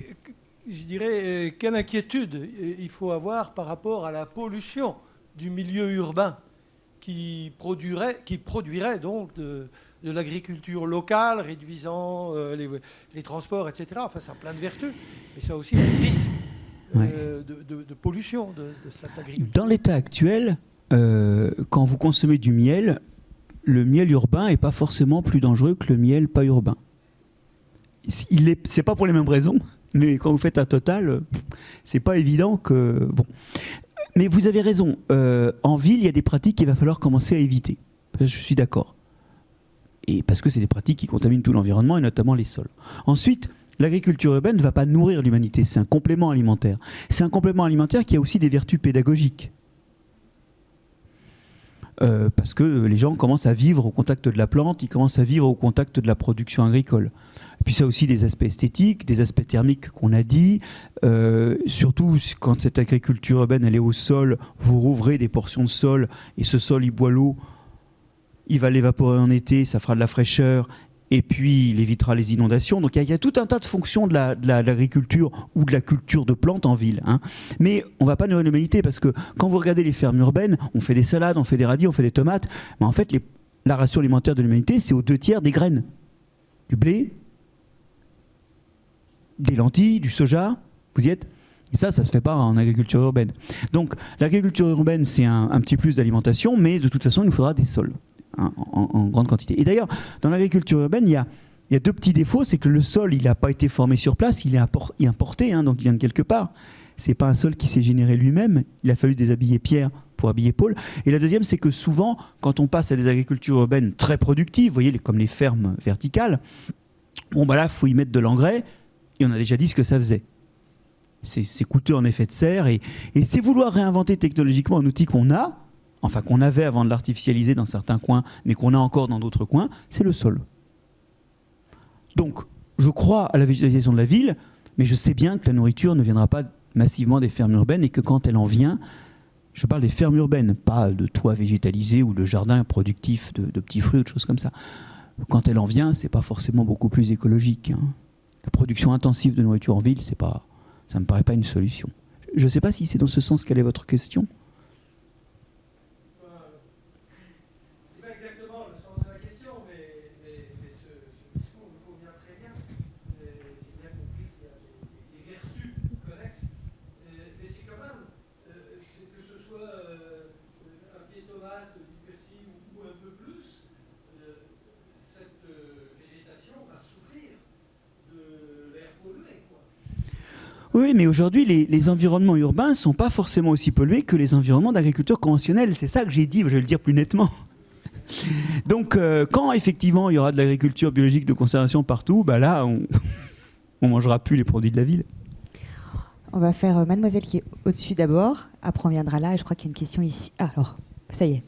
je dirais, quelle inquiétude il faut avoir par rapport à la pollution du milieu urbain qui produirait donc de l'agriculture locale, réduisant les transports, etc. Enfin, ça a plein de vertus, mais ça a aussi des risques de pollution de cette agriculture. Dans l'état actuel, quand vous consommez du miel, le miel urbain n'est pas forcément plus dangereux que le miel pas urbain. C'est pas pour les mêmes raisons, mais quand vous faites un total, c'est pas évident que... Bon. Mais vous avez raison, en ville, il y a des pratiques qu'il va falloir commencer à éviter. Je suis d'accord. Et parce que c'est des pratiques qui contaminent tout l'environnement et notamment les sols. Ensuite, l'agriculture urbaine ne va pas nourrir l'humanité, c'est un complément alimentaire. C'est un complément alimentaire qui a aussi des vertus pédagogiques. parce que les gens commencent à vivre au contact de la plante, ils commencent à vivre au contact de la production agricole. Et puis ça a aussi des aspects esthétiques, des aspects thermiques qu'on a dit. Surtout quand cette agriculture urbaine elle est au sol, vous rouvrez des portions de sol et ce sol il boit l'eau, il va l'évaporer en été, ça fera de la fraîcheur et puis il évitera les inondations. Donc il y a tout un tas de fonctions de l'agriculture ou de la culture de plantes en ville. Hein. Mais on ne va pas nourrir l'humanité parce que quand vous regardez les fermes urbaines, on fait des salades, on fait des radis, on fait des tomates. Mais en fait, la ration alimentaire de l'humanité, c'est aux 2/3 des graines. Du blé, des lentilles, du soja, vous y êtes ? Et ça se fait pas en agriculture urbaine. Donc l'agriculture urbaine, c'est un petit plus d'alimentation, mais de toute façon, il nous faudra des sols. En grande quantité. Et d'ailleurs, dans l'agriculture urbaine, il y a deux petits défauts, c'est que le sol, il n'a pas été formé sur place, il est importé, hein, donc il vient de quelque part. C'est pas un sol qui s'est généré lui-même, il a fallu déshabiller Pierre pour habiller Paul. Et la deuxième, c'est que souvent, quand on passe à des agricultures urbaines très productives, vous voyez, comme les fermes verticales, bon bah là, il faut y mettre de l'engrais, et on a déjà dit ce que ça faisait. C'est coûteux en effet de serre, et c'est vouloir réinventer technologiquement un outil qu'on a, enfin qu'on avait avant de l'artificialiser dans certains coins, mais qu'on a encore dans d'autres coins, c'est le sol. Donc, je crois à la végétalisation de la ville, mais je sais bien que la nourriture ne viendra pas massivement des fermes urbaines et que quand elle en vient, je parle des fermes urbaines, pas de toits végétalisés ou de jardins productifs de petits fruits ou de choses comme ça. Quand elle en vient, c'est pas forcément beaucoup plus écologique. Hein. La production intensive de nourriture en ville, ça me paraît pas une solution. Je ne sais pas si c'est dans ce sens quelle est votre question. Oui, mais aujourd'hui, les environnements urbains ne sont pas forcément aussi pollués que les environnements d'agriculture conventionnelle. C'est ça que j'ai dit, je vais le dire plus nettement. Donc, quand effectivement il y aura de l'agriculture biologique de conservation partout, bah là, on ne mangera plus les produits de la ville. On va faire Mademoiselle qui est au-dessus d'abord. Après, on viendra là. Je crois qu'il y a une question ici. Ah, alors, ça y est.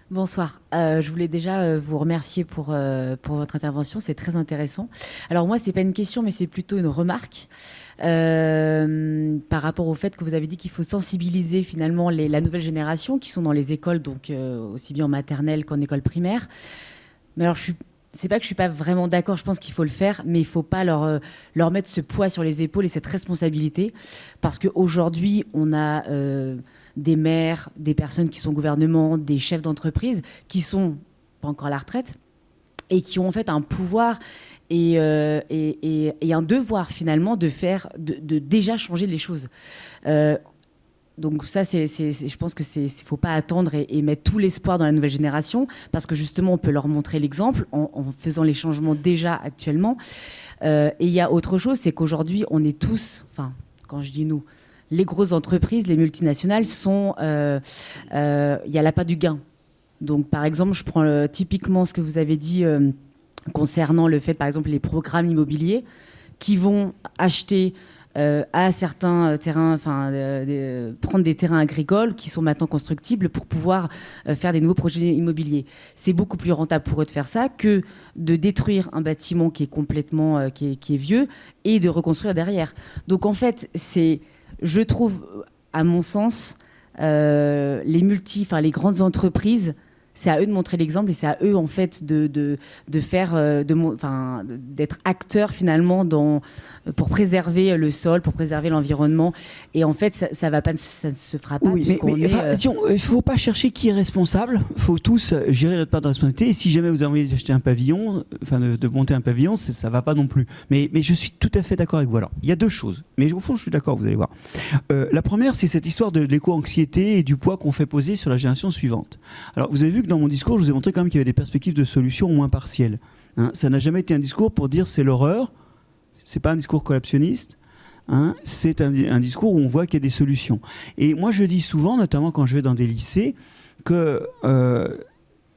Bonsoir. Je voulais déjà vous remercier pour votre intervention. C'est très intéressant. Alors moi, c'est pas une question, mais c'est plutôt une remarque par rapport au fait que vous avez dit qu'il faut sensibiliser finalement la nouvelle génération qui sont dans les écoles, donc aussi bien en maternelle qu'en école primaire. Mais alors, c'est pas que je suis pas vraiment d'accord. Je pense qu'il faut le faire, mais il faut pas leur mettre ce poids sur les épaules et cette responsabilité, parce qu'aujourd'hui, on a des maires, des personnes qui sont au gouvernement, des chefs d'entreprise qui sont pas encore à la retraite et qui ont en fait un pouvoir et un devoir finalement de déjà changer les choses. Donc ça, je pense que faut pas attendre et mettre tout l'espoir dans la nouvelle génération, parce que justement on peut leur montrer l'exemple en faisant les changements déjà actuellement. Et il y a autre chose, c'est qu'aujourd'hui on est tous, enfin quand je dis nous, les grosses entreprises, les multinationales sont, il y a l'appât du gain. Donc par exemple, je prends typiquement ce que vous avez dit concernant le fait, par exemple, les programmes immobiliers qui vont acheter à certains terrains, prendre des terrains agricoles qui sont maintenant constructibles pour pouvoir faire des nouveaux projets immobiliers. C'est beaucoup plus rentable pour eux de faire ça que de détruire un bâtiment qui est complètement qui est vieux et de reconstruire derrière. Donc en fait, je trouve, à mon sens, les grandes entreprises, c'est à eux de montrer l'exemple et c'est à eux en fait d'être acteurs finalement pour préserver le sol, pour préserver l'environnement. Et en fait, ça ne se fera pas. Oui, il ne faut pas chercher qui est responsable. Il faut tous gérer notre part de responsabilité. Et si jamais vous avez envie d'acheter un pavillon, de monter un pavillon, ça ne va pas non plus. Mais je suis tout à fait d'accord avec vous. Alors, il y a deux choses. Mais au fond, je suis d'accord, vous allez voir. La première, c'est cette histoire de l'éco-anxiété et du poids qu'on fait poser sur la génération suivante. Alors, vous avez vu que dans mon discours, je vous ai montré quand même qu'il y avait des perspectives de solutions au moins partielles. Hein, ça n'a jamais été un discours pour dire c'est l'horreur. C'est pas un discours collaptionniste. Hein, c'est un discours où on voit qu'il y a des solutions. Et moi, je dis souvent, notamment quand je vais dans des lycées, que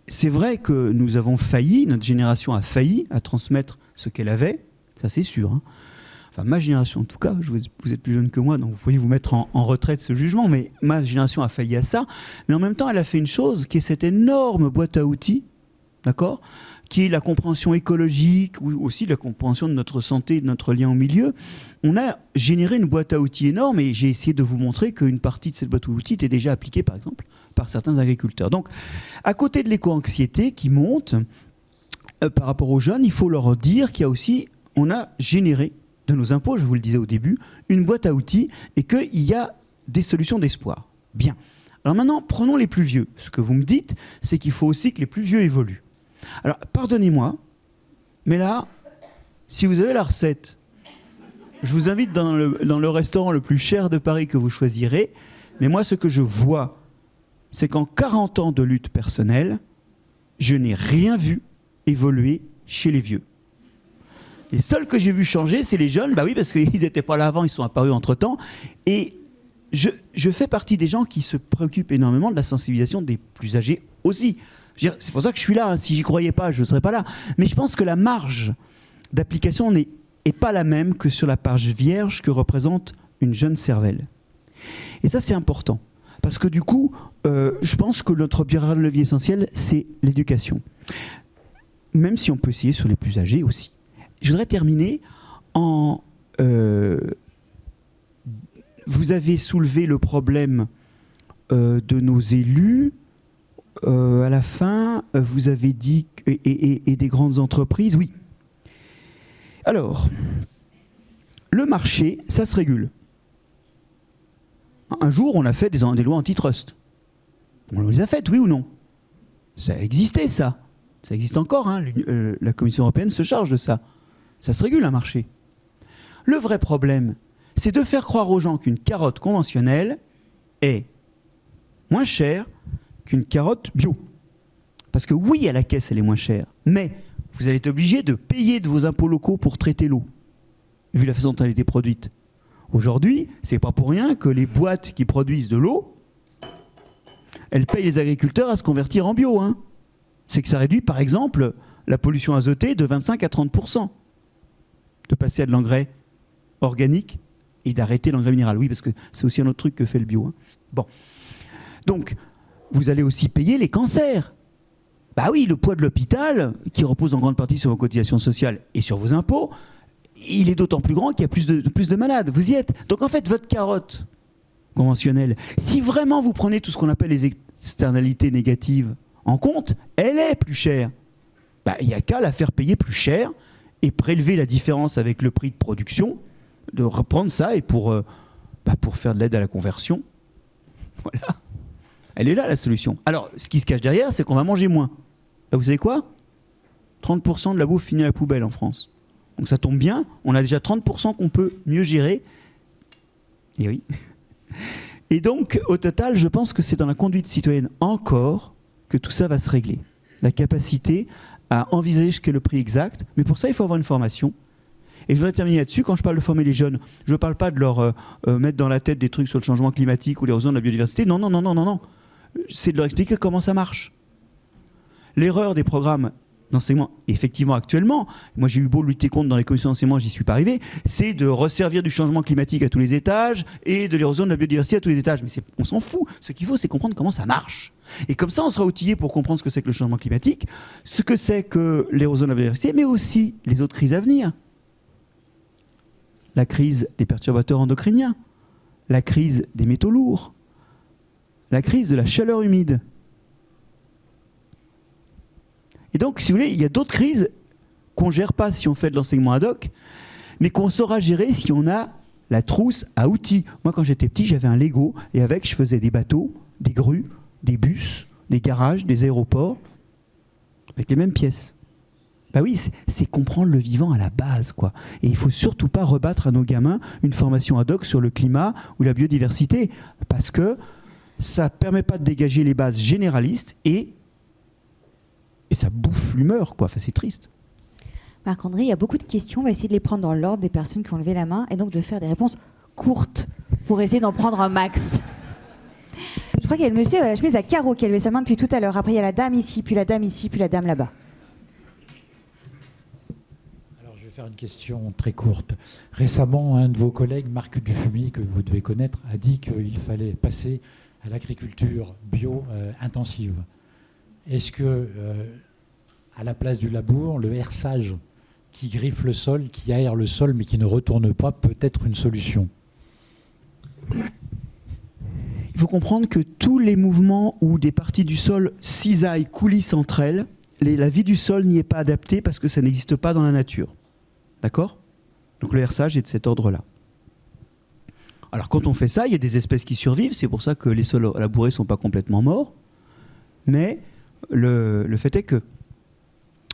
c'est vrai que nous avons failli, notre génération a failli à transmettre ce qu'elle avait. Ça, c'est sûr. Hein. enfin ma génération en tout cas, vous êtes plus jeune que moi, donc vous pourriez vous mettre en retrait de ce jugement, mais ma génération a failli à ça. Mais en même temps, elle a fait une chose qui est cette énorme boîte à outils, d'accord, qui est la compréhension écologique, ou aussi la compréhension de notre santé, de notre lien au milieu. On a généré une boîte à outils énorme et j'ai essayé de vous montrer qu'une partie de cette boîte à outils était déjà appliquée, par exemple, par certains agriculteurs. Donc, à côté de l'éco-anxiété qui monte par rapport aux jeunes, il faut leur dire qu'il y a aussi, on a généré de nos impôts, je vous le disais au début, une boîte à outils et qu'il y a des solutions d'espoir. Bien. Alors maintenant, prenons les plus vieux. Ce que vous me dites, c'est qu'il faut aussi que les plus vieux évoluent. Alors, pardonnez-moi, mais là, si vous avez la recette, je vous invite dans le restaurant le plus cher de Paris que vous choisirez, mais moi, ce que je vois, c'est qu'en 40 ans de lutte personnelle, je n'ai rien vu évoluer chez les vieux. Les seuls que j'ai vu changer, c'est les jeunes, bah oui, parce qu'ils n'étaient pas là avant, ils sont apparus entre-temps, et je fais partie des gens qui se préoccupent énormément de la sensibilisation des plus âgés aussi. C'est pour ça que je suis là. Hein. Si j'y croyais pas, je ne serais pas là. Mais je pense que la marge d'application n'est pas la même que sur la page vierge que représente une jeune cervelle. Et ça, c'est important. Parce que du coup, je pense que notre levier essentiel, c'est l'éducation. Même si on peut essayer sur les plus âgés aussi. Je voudrais terminer en... vous avez soulevé le problème de nos élus. À la fin, vous avez dit... Et des grandes entreprises, oui. Alors, le marché, ça se régule. Un jour, on a fait des lois antitrust. On les a faites, oui ou non? Ça existait, ça. Ça existe encore. Hein. La Commission européenne se charge de ça. Ça se régule, un marché. Le vrai problème, c'est de faire croire aux gens qu'une carotte conventionnelle est moins chère qu'une carotte bio. Parce que oui, à la caisse, elle est moins chère. Mais vous allez être obligé de payer de vos impôts locaux pour traiter l'eau, vu la façon dont elle a été produite. Aujourd'hui, c'est pas pour rien que les boîtes qui produisent de l'eau, elles payent les agriculteurs à se convertir en bio. Hein. C'est que ça réduit, par exemple, la pollution azotée de 25 à 30%. De passer à de l'engrais organique et d'arrêter l'engrais minéral. Oui, parce que c'est aussi un autre truc que fait le bio. Hein. Bon. Donc, vous allez aussi payer les cancers. Bah oui, le poids de l'hôpital, qui repose en grande partie sur vos cotisations sociales et sur vos impôts, il est d'autant plus grand qu'il y a plus de malades. Vous y êtes. Donc en fait, votre carotte conventionnelle, si vraiment vous prenez tout ce qu'on appelle les externalités négatives en compte, elle est plus chère. Bah, il n'y a qu'à la faire payer plus cher et prélever la différence avec le prix de production, de reprendre ça et pour faire de l'aide à la conversion. Voilà. Elle est là, la solution. Alors, ce qui se cache derrière, c'est qu'on va manger moins. Là, vous savez quoi? 30% de la bouffe finit à la poubelle en France. Donc ça tombe bien, on a déjà 30% qu'on peut mieux gérer. Et oui. Et donc, au total, je pense que c'est dans la conduite citoyenne encore que tout ça va se régler. La capacité à envisager ce qu'est le prix exact. Mais pour ça, il faut avoir une formation. Et je voudrais terminer là-dessus. Quand je parle de former les jeunes, je ne parle pas de leur mettre dans la tête des trucs sur le changement climatique ou l'érosion de la biodiversité. Non, non, non, non, non, non. C'est de leur expliquer comment ça marche. L'erreur des programmes d'enseignement, effectivement, actuellement, moi j'ai eu beau lutter contre dans les commissions d'enseignement, j'y suis pas arrivé, c'est de resservir du changement climatique à tous les étages et de l'érosion de la biodiversité à tous les étages. Mais on s'en fout. Ce qu'il faut, c'est comprendre comment ça marche. Et comme ça, on sera outillé pour comprendre ce que c'est que le changement climatique, ce que c'est que l'érosion de la biodiversité, mais aussi les autres crises à venir. La crise des perturbateurs endocriniens, la crise des métaux lourds, la crise de la chaleur humide. Et donc, si vous voulez, il y a d'autres crises qu'on ne gère pas si on fait de l'enseignement ad hoc, mais qu'on saura gérer si on a la trousse à outils. Moi, quand j'étais petit, j'avais un Lego, et avec, je faisais des bateaux, des grues, des bus, des garages, des aéroports, avec les mêmes pièces. Bah oui, c'est comprendre le vivant à la base, quoi. Et il ne faut surtout pas rebattre à nos gamins une formation ad hoc sur le climat ou la biodiversité, parce que ça ne permet pas de dégager les bases généralistes et ça bouffe l'humeur, quoi. Enfin, c'est triste. Marc-André, il y a beaucoup de questions. On va essayer de les prendre dans l'ordre des personnes qui ont levé la main et donc de faire des réponses courtes pour essayer d'en prendre un max. Je crois qu'il y a le monsieur à la chemise à carreaux qui a levé sa main depuis tout à l'heure. Après, il y a la dame ici, puis la dame ici, puis la dame là-bas. Alors, je vais faire une question très courte. Récemment, un de vos collègues, Marc Dufumier, que vous devez connaître, a dit qu'il fallait passer à l'agriculture bio intensive. Est-ce que, à la place du labour, le herçage qui griffe le sol, qui aère le sol, mais qui ne retourne pas, peut être une solution? Il faut comprendre que tous les mouvements où des parties du sol cisaillent, coulissent entre elles, la vie du sol n'y est pas adaptée parce que ça n'existe pas dans la nature. D'accord? Donc le herçage est de cet ordre-là. Alors quand on fait ça, il y a des espèces qui survivent, c'est pour ça que les sols labourés ne sont pas complètement morts, mais le fait est que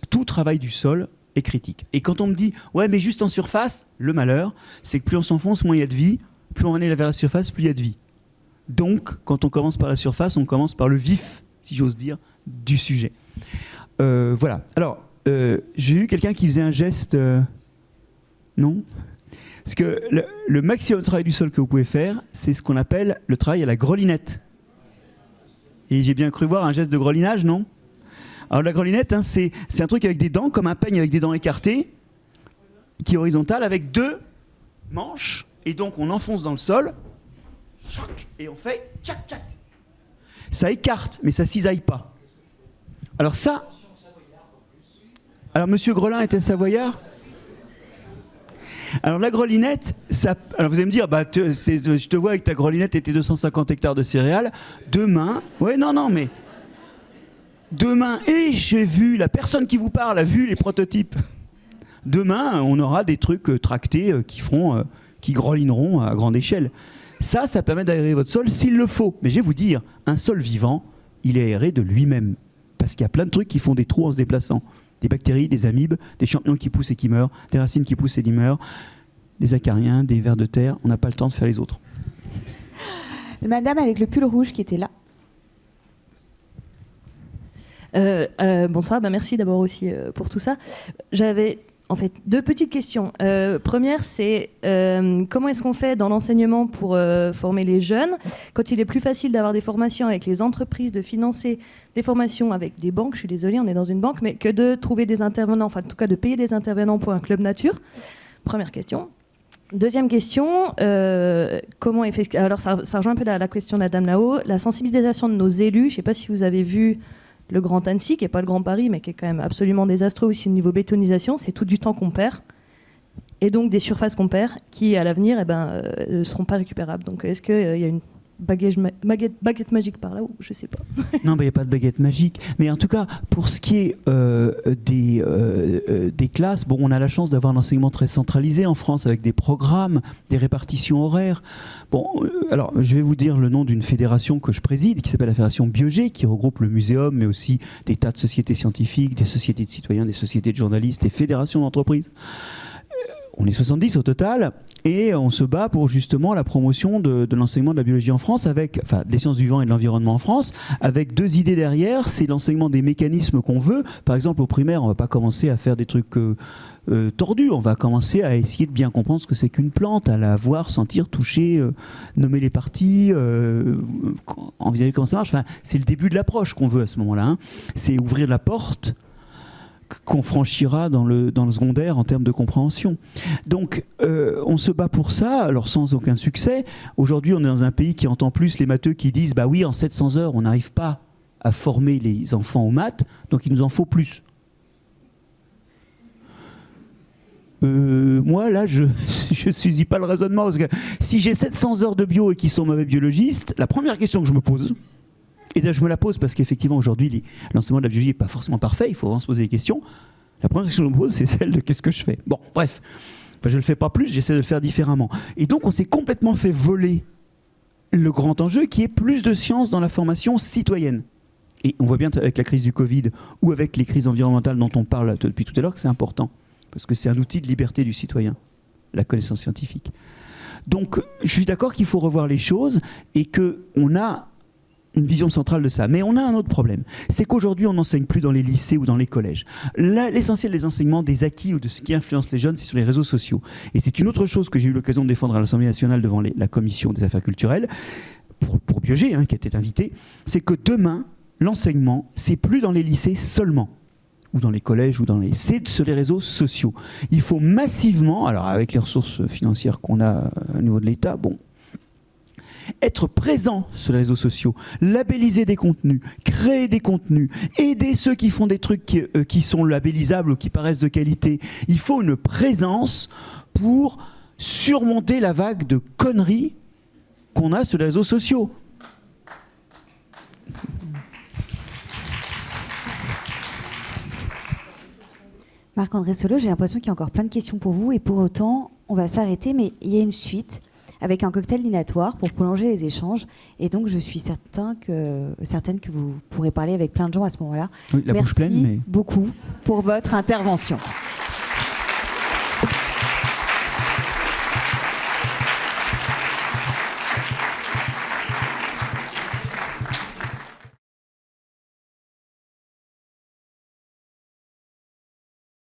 tout travail du sol est critique. Et quand on me dit « ouais mais juste en surface », le malheur, c'est que plus on s'enfonce, moins il y a de vie, plus on est vers la surface, plus il y a de vie. Donc quand on commence par la surface, on commence par le vif, si j'ose dire, du sujet. Voilà. Alors, j'ai eu quelqu'un qui faisait un geste... non? Parce que le maximum de travail du sol que vous pouvez faire, c'est ce qu'on appelle le travail à la grelinette. Et j'ai bien cru voir un geste de grelinage, non? Alors la grelinette, hein, c'est un truc avec des dents, comme un peigne avec des dents écartées, qui est horizontal, avec deux manches, et donc on enfonce dans le sol, et on fait tchac tchac. Ça écarte, mais ça cisaille pas. Alors ça... Alors Monsieur Grelin était savoyard? Alors la grelinette, ça, alors vous allez me dire, bah, je te vois avec ta grelinette et tes 250 hectares de céréales, demain, ouais non mais, demain, et j'ai vu, la personne qui vous parle a vu les prototypes, demain on aura des trucs tractés qui grelineront à grande échelle. Ça permet d'aérer votre sol s'il le faut, mais je vais vous dire, un sol vivant, il est aéré de lui-même, parce qu'il y a plein de trucs qui font des trous en se déplaçant. Des bactéries, des amibes, des champignons qui poussent et qui meurent, des racines qui poussent et qui meurent, des acariens, des vers de terre. On n'a pas le temps de faire les autres. Madame avec le pull rouge qui était là. Bonsoir, merci d'abord aussi pour tout ça. J'avais en fait deux petites questions. Première, c'est comment est-ce qu'on fait dans l'enseignement pour former les jeunes quand il est plus facile d'avoir des formations avec les entreprises, de financer des formations avec des banques, je suis désolée, on est dans une banque, mais que de trouver des intervenants, enfin en tout cas de payer des intervenants pour un club nature. Première question. Deuxième question, comment alors ça rejoint un peu la question de la dame là-haut, la sensibilisation de nos élus. Je ne sais pas si vous avez vu le Grand Annecy, qui n'est pas le Grand Paris, mais qui est quand même absolument désastreux aussi au niveau bétonisation. C'est tout du temps qu'on perd, et donc des surfaces qu'on perd, qui à l'avenir ne seront pas récupérables. Donc est-ce qu'il y a une baguette magique par là, ou je sais pas. Non, il n'y a pas de baguette magique. Mais en tout cas, pour ce qui est des classes, bon, on a la chance d'avoir un enseignement très centralisé en France, avec des programmes, des répartitions horaires. Bon, alors, je vais vous dire le nom d'une fédération que je préside, qui s'appelle la Fédération Biogé, qui regroupe le muséum, mais aussi des tas de sociétés scientifiques, des sociétés de citoyens, des sociétés de journalistes, des fédérations d'entreprises. On est 70 au total, et on se bat pour justement la promotion de l'enseignement de la biologie en France, des sciences du vivant et de l'environnement en France, avec deux idées derrière. C'est l'enseignement des mécanismes qu'on veut. Par exemple, au primaire, on ne va pas commencer à faire des trucs tordus. On va commencer à essayer de bien comprendre ce que c'est qu'une plante, à la voir, sentir, toucher, nommer les parties, envisager comment ça marche. Enfin, c'est le début de l'approche qu'on veut à ce moment-là, hein. C'est ouvrir la porte qu'on franchira dans le secondaire en termes de compréhension. Donc, on se bat pour ça, alors sans aucun succès. Aujourd'hui, on est dans un pays qui entend plus les matheux qui disent « bah oui, en 700 heures, on n'arrive pas à former les enfants aux maths, donc il nous en faut plus ». Moi, là, je ne saisis pas le raisonnement, parce que si j'ai 700 heures de bio et qu'ils sont mauvais biologistes, la première question que je me pose... Et là, je me la pose parce qu'effectivement, aujourd'hui, l'enseignement de la biologie n'est pas forcément parfait. Il faut vraiment se poser des questions. La première question que je me pose, c'est celle de qu'est-ce que je fais. Bon, bref. Enfin, je ne le fais pas plus, j'essaie de le faire différemment. Et donc, on s'est complètement fait voler le grand enjeu qui est plus de science dans la formation citoyenne. Et on voit bien avec la crise du Covid ou avec les crises environnementales dont on parle depuis tout à l'heure que c'est important. Parce que c'est un outil de liberté du citoyen, la connaissance scientifique. Donc, je suis d'accord qu'il faut revoir les choses et qu'on a une vision centrale de ça. Mais on a un autre problème. C'est qu'aujourd'hui, on n'enseigne plus dans les lycées ou dans les collèges. L'essentiel des enseignements, des acquis ou de ce qui influence les jeunes, c'est sur les réseaux sociaux. Et c'est une autre chose que j'ai eu l'occasion de défendre à l'Assemblée nationale devant la Commission des affaires culturelles, pour Biogé, qui était invité, c'est que demain, l'enseignement, c'est plus dans les lycées seulement. ou dans les collèges, c'est sur les réseaux sociaux. Il faut massivement, alors avec les ressources financières qu'on a au niveau de l'État, être présent sur les réseaux sociaux, labelliser des contenus, créer des contenus, aider ceux qui font des trucs qui sont labellisables ou qui paraissent de qualité. Il faut une présence pour surmonter la vague de conneries qu'on a sur les réseaux sociaux. Marc-André Solo, j'ai l'impression qu'il y a encore plein de questions pour vous et pour autant, on va s'arrêter, mais il y a une suite avec un cocktail dînatoire pour prolonger les échanges. Et donc, je suis certaine que vous pourrez parler avec plein de gens à ce moment-là. Oui, la bouche pleine, mais... beaucoup pour votre intervention.